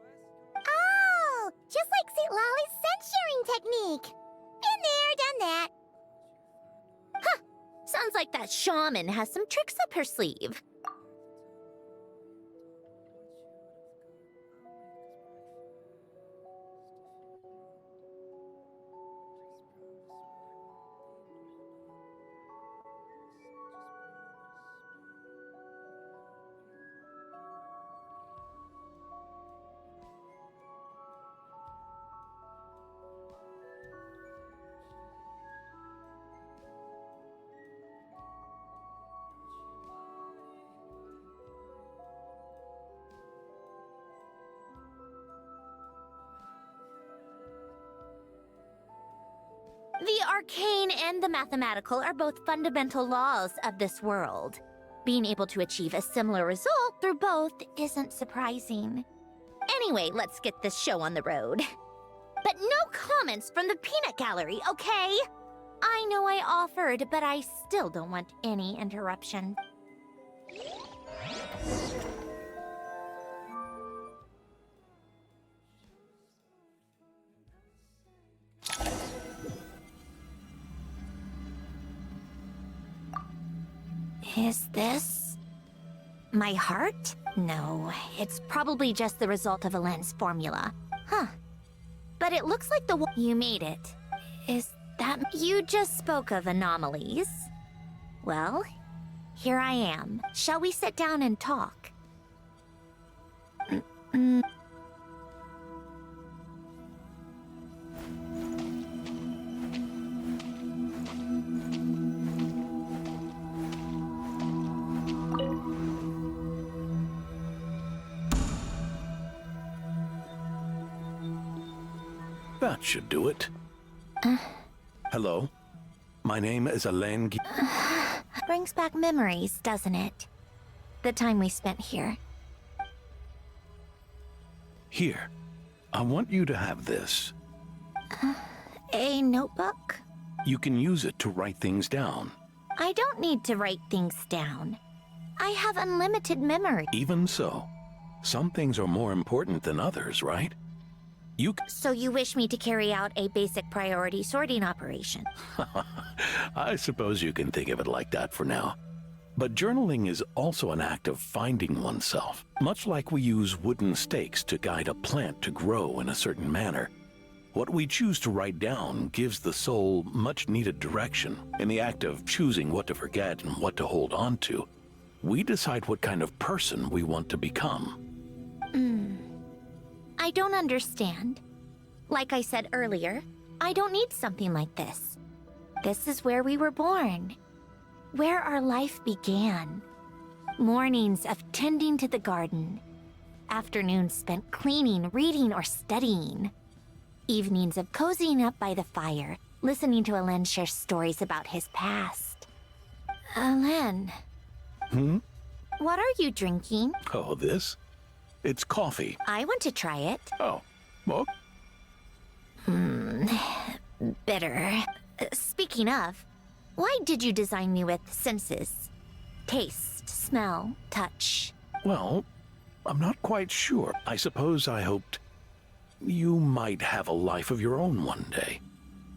Oh, just like St. Lolly's scent-sharing technique. Been there, done that. Sounds like that shaman has some tricks up her sleeve. The arcane and the mathematical are both fundamental laws of this world. Being able to achieve a similar result through both isn't surprising. Anyway, let's get this show on the road. But no comments from the peanut gallery, okay? I know I offered, but I still don't want any interruption. Is this my heart? No, it's probably just the result of a lens formula. Huh. But it looks like the one you made it. Is that you just spoke of anomalies? Well, here I am. Shall we sit down and talk? That should do it. Hello? My name is Alain Brings back memories, doesn't it? The time we spent here. Here. I want you to have this. A notebook? You can use it to write things down. I don't need to write things down. I have unlimited memory. Even so, some things are more important than others, right? So you wish me to carry out a basic priority sorting operation? I suppose you can think of it like that for now. But journaling is also an act of finding oneself. Much like we use wooden stakes to guide a plant to grow in a certain manner. What we choose to write down gives the soul much-needed direction. In the act of choosing what to forget and what to hold on to, we decide what kind of person we want to become. I don't understand. Like I said earlier, I don't need something like this. This is where we were born. Where our life began. Mornings of tending to the garden. Afternoons spent cleaning, reading, or studying. Evenings of cozying up by the fire, listening to Alain share stories about his past. Alain. What are you drinking? Oh, this? It's coffee. I want to try it. Oh, well. Bitter. Speaking of, why did you design me with senses? Taste, smell, touch. Well, I'm not quite sure. I suppose I hoped you might have a life of your own one day,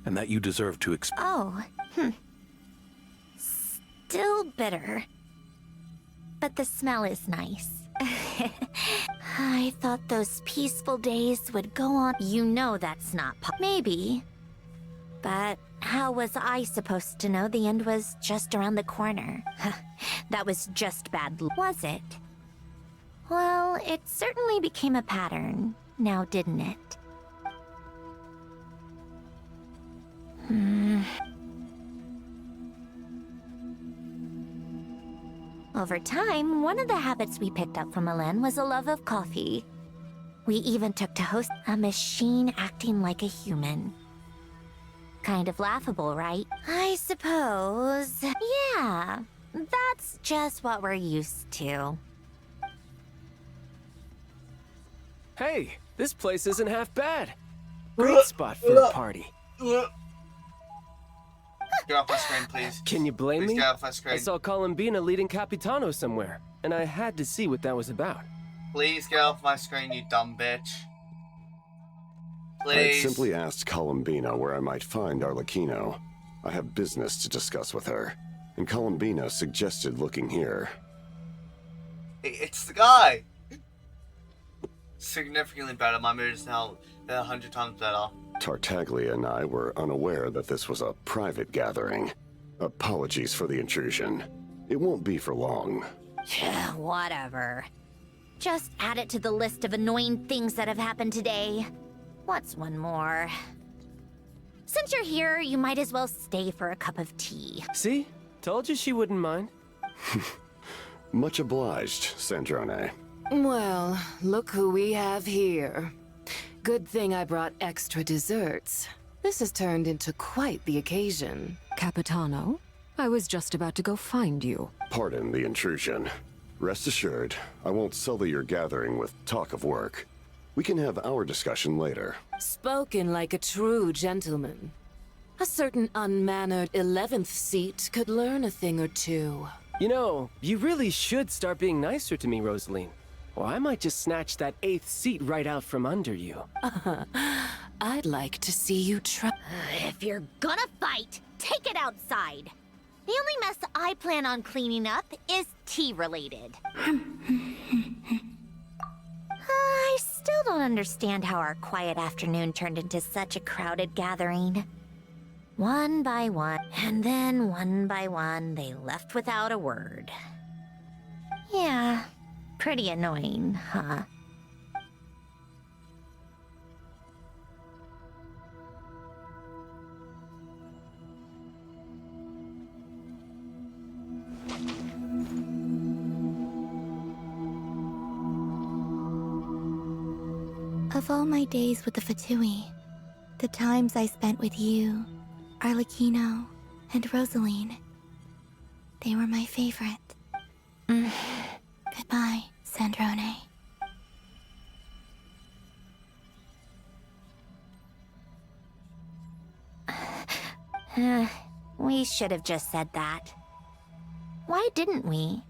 and that you deserve to Still bitter. But the smell is nice. I thought those peaceful days would go on. You know that's not Maybe. But how was I supposed to know the end was just around the corner? That was just bad, was it? Well, it certainly became a pattern, now didn't it? Over time, one of the habits we picked up from Alain was a love of coffee. We even took to host a machine acting like a human. Kind of laughable, right? I suppose. Yeah, that's just what we're used to. Hey, this place isn't half bad. Great spot for a party. Get off my screen, please. Can you blame me? Get off my screen. I saw Columbina leading Capitano somewhere, and I had to see what that was about. Please get off my screen, you dumb bitch. I had Please. simply asked Columbina where I might find Arlecchino. I have business to discuss with her. and Columbina suggested looking here. It's the guy! Significantly better. My mood is now 100 times better. Tartaglia and I were unaware that this was a private gathering. Apologies for the intrusion. It won't be for long. Whatever. Just add it to the list of annoying things that have happened today. What's one more? Since you're here, you might as well stay for a cup of tea. See? Told you she wouldn't mind. Much obliged, Sandrone. Well, look who we have here. Good thing I brought extra desserts. This has turned into quite the occasion. Capitano, I was just about to go find you. Pardon the intrusion. Rest assured, I won't sully your gathering with talk of work. We can have our discussion later. Spoken like a true gentleman. A certain unmannered 11th seat could learn a thing or two. You know, you really should start being nicer to me, Rosaline. Or I might just snatch that 8th seat right out from under you. I'd like to see you try. If you're gonna fight, take it outside. The only mess I plan on cleaning up is tea-related. I still don't understand how our quiet afternoon turned into such a crowded gathering. One by one, and then one by one, they left without a word. Yeah, pretty annoying, huh? Of all my days with the Fatui, the times I spent with you, Arlecchino, and Rosaline, they were my favorite. Goodbye, Sandrone. We should have just said that. Why didn't we?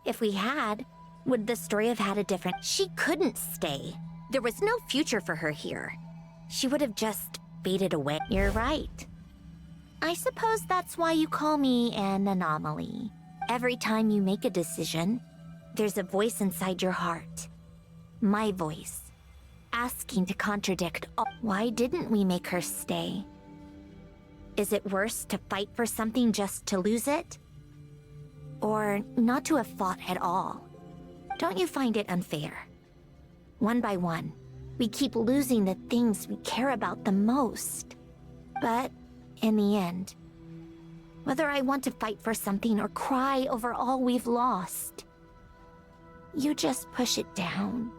If we had, would the story have had a different... She couldn't stay. There was no future for her here. She would have just faded away. You're right. I suppose that's why you call me an anomaly. Every time you make a decision, there's a voice inside your heart. My voice. Asking to contradict all. Why didn't we make her stay? Is it worse to fight for something just to lose it? Or not to have fought at all? Don't you find it unfair? One by one, we keep losing the things we care about the most. But in the end, whether I want to fight for something or cry over all we've lost, you just push it down.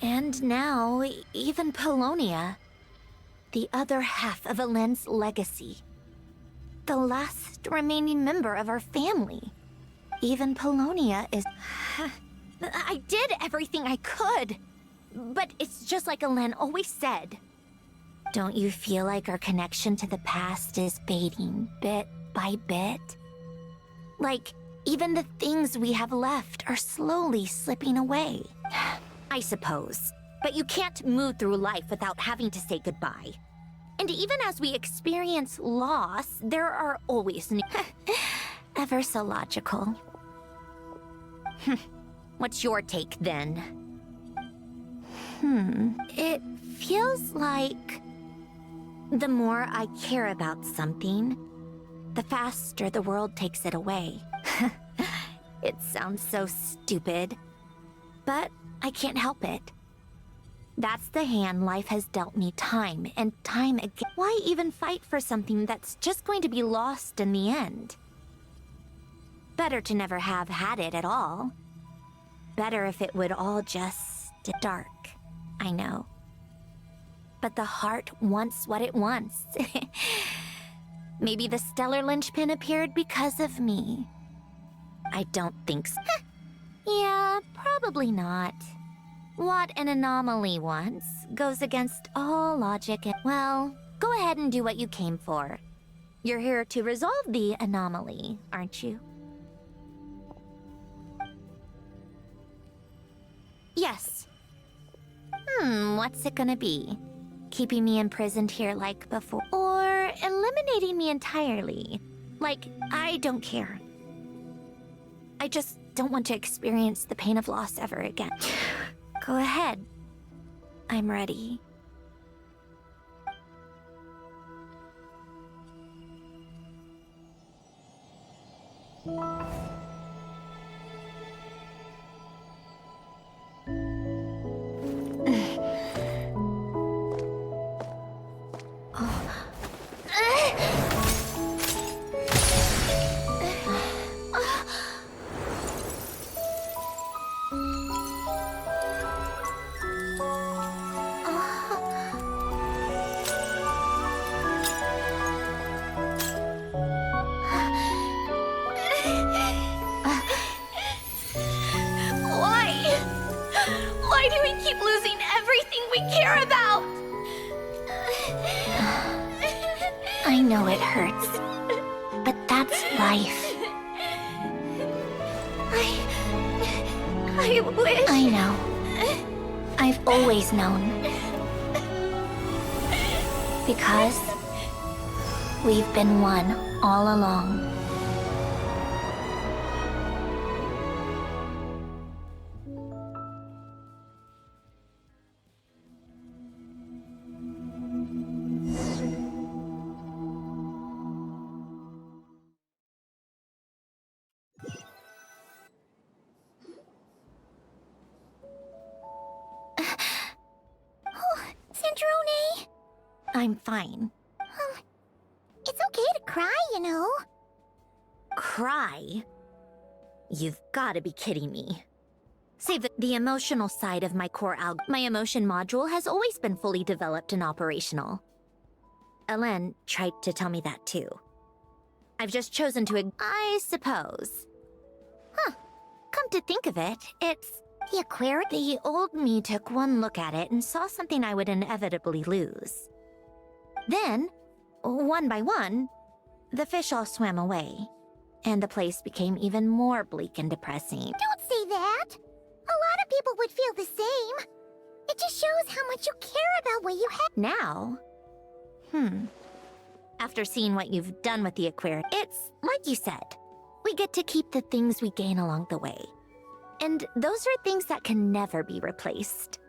And now, even Polonia, the other half of Elen's legacy, the last remaining member of our family. Even Polonia is... I did everything I could, but it's just like Elen always said. Don't you feel like our connection to the past is fading bit by bit? Like, even the things we have left are slowly slipping away. I suppose. But you can't move through life without having to say goodbye. And even as we experience loss, there are always new... Ever so logical. What's your take, then? It feels like... the more I care about something, the faster the world takes it away. It sounds so stupid, but I can't help it. That's the hand life has dealt me time and time again. Why even fight for something that's just going to be lost in the end? Better to never have had it at all. Better if it would all just dark. I know. But the heart wants what it wants. Maybe the stellar linchpin appeared because of me. I don't think so. Yeah, probably not. What an anomaly wants goes against all logic and... Well, go ahead and do what you came for. You're here to resolve the anomaly, aren't you? Yes. What's it gonna be? Keeping me imprisoned here like before? Or eliminating me entirely? Like, I don't care. I just don't want to experience the pain of loss ever again. Go ahead. I'm ready. Why do we keep losing everything we care about? I know it hurts, but that's life. I wish... I know. I've always known. Because we've been one all along. Sandrone! I'm fine. It's okay to cry, you know. Cry? You've gotta be kidding me. Save the emotional side of my core my emotion module has always been fully developed and operational. Elen tried to tell me that too. I've just chosen to I suppose. Huh. Come to think of it, it's... The aquarium? The old me took one look at it and saw something I would inevitably lose. Then, one by one, the fish all swam away, and the place became even more bleak and depressing. Don't say that! A lot of people would feel the same. It just shows how much you care about what you have. Now? After seeing what you've done with the aquarium, it's like you said. We get to keep the things we gain along the way. And those are things that can never be replaced.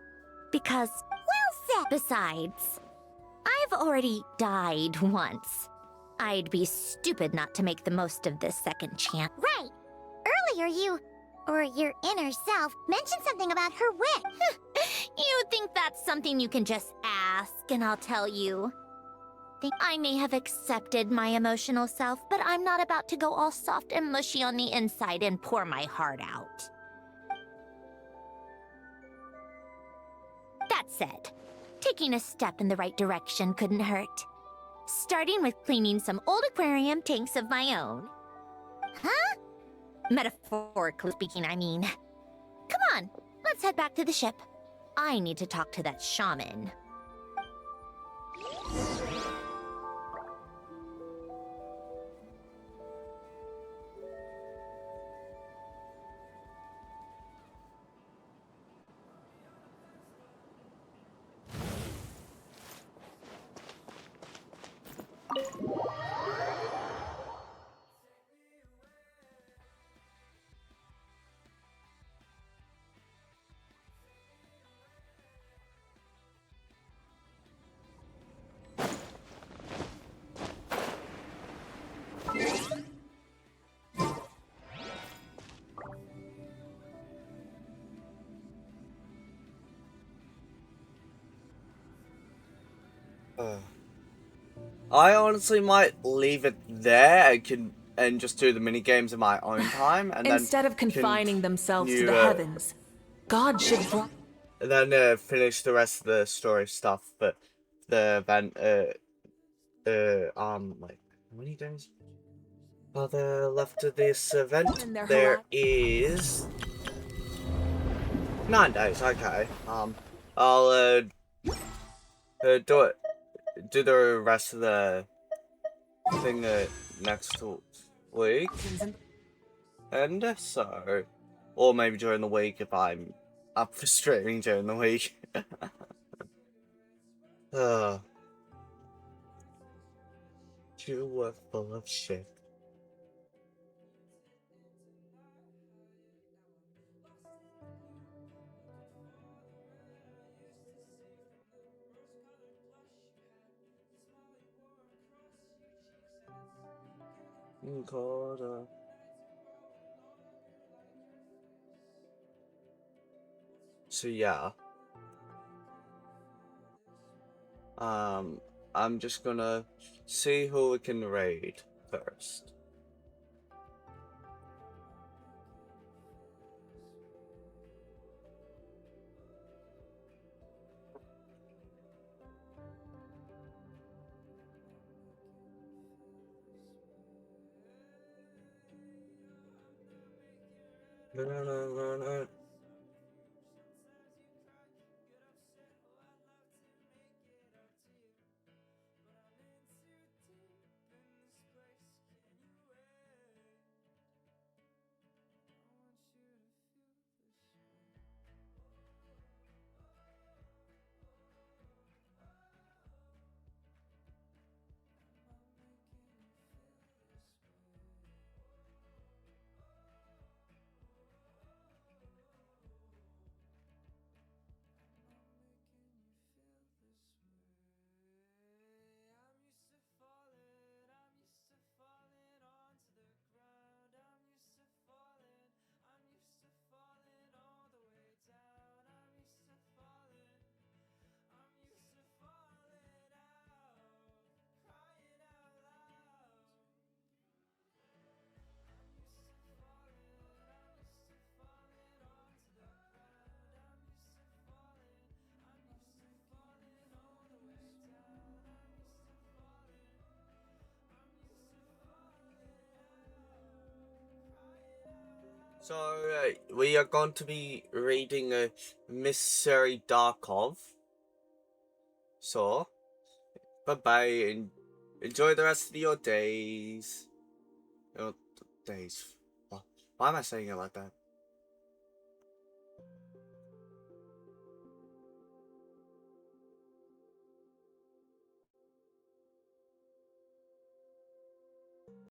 Because... Well said! Besides, I've already died once. I'd be stupid not to make the most of this second chance. Right! Earlier you, or your inner self, mentioned something about her wit. You think that's something you can just ask and I'll tell you? I may have accepted my emotional self, but I'm not about to go all soft and mushy on the inside and pour my heart out. That said, taking a step in the right direction couldn't hurt. Starting with cleaning some old aquarium tanks of my own. Huh? Metaphorically speaking, I mean. Come on, let's head back to the ship. I need to talk to that shaman. I honestly might leave it there and just do the mini games in my own time, and Instead then of confining themselves to the continue, heavens, God should... and then finish the rest of the story stuff. But the event, like how many days are there left of this event? In their There is 9 days, okay. I'll do the rest of the thing next week, and so, or maybe during the week if I'm up for streaming during the week. You were full of shit. So yeah, I'm just gonna see who we can raid first. So, we are going to be reading a Mystery Darkov. So, bye-bye, and enjoy the rest of your days. Days. Why am I saying it like that?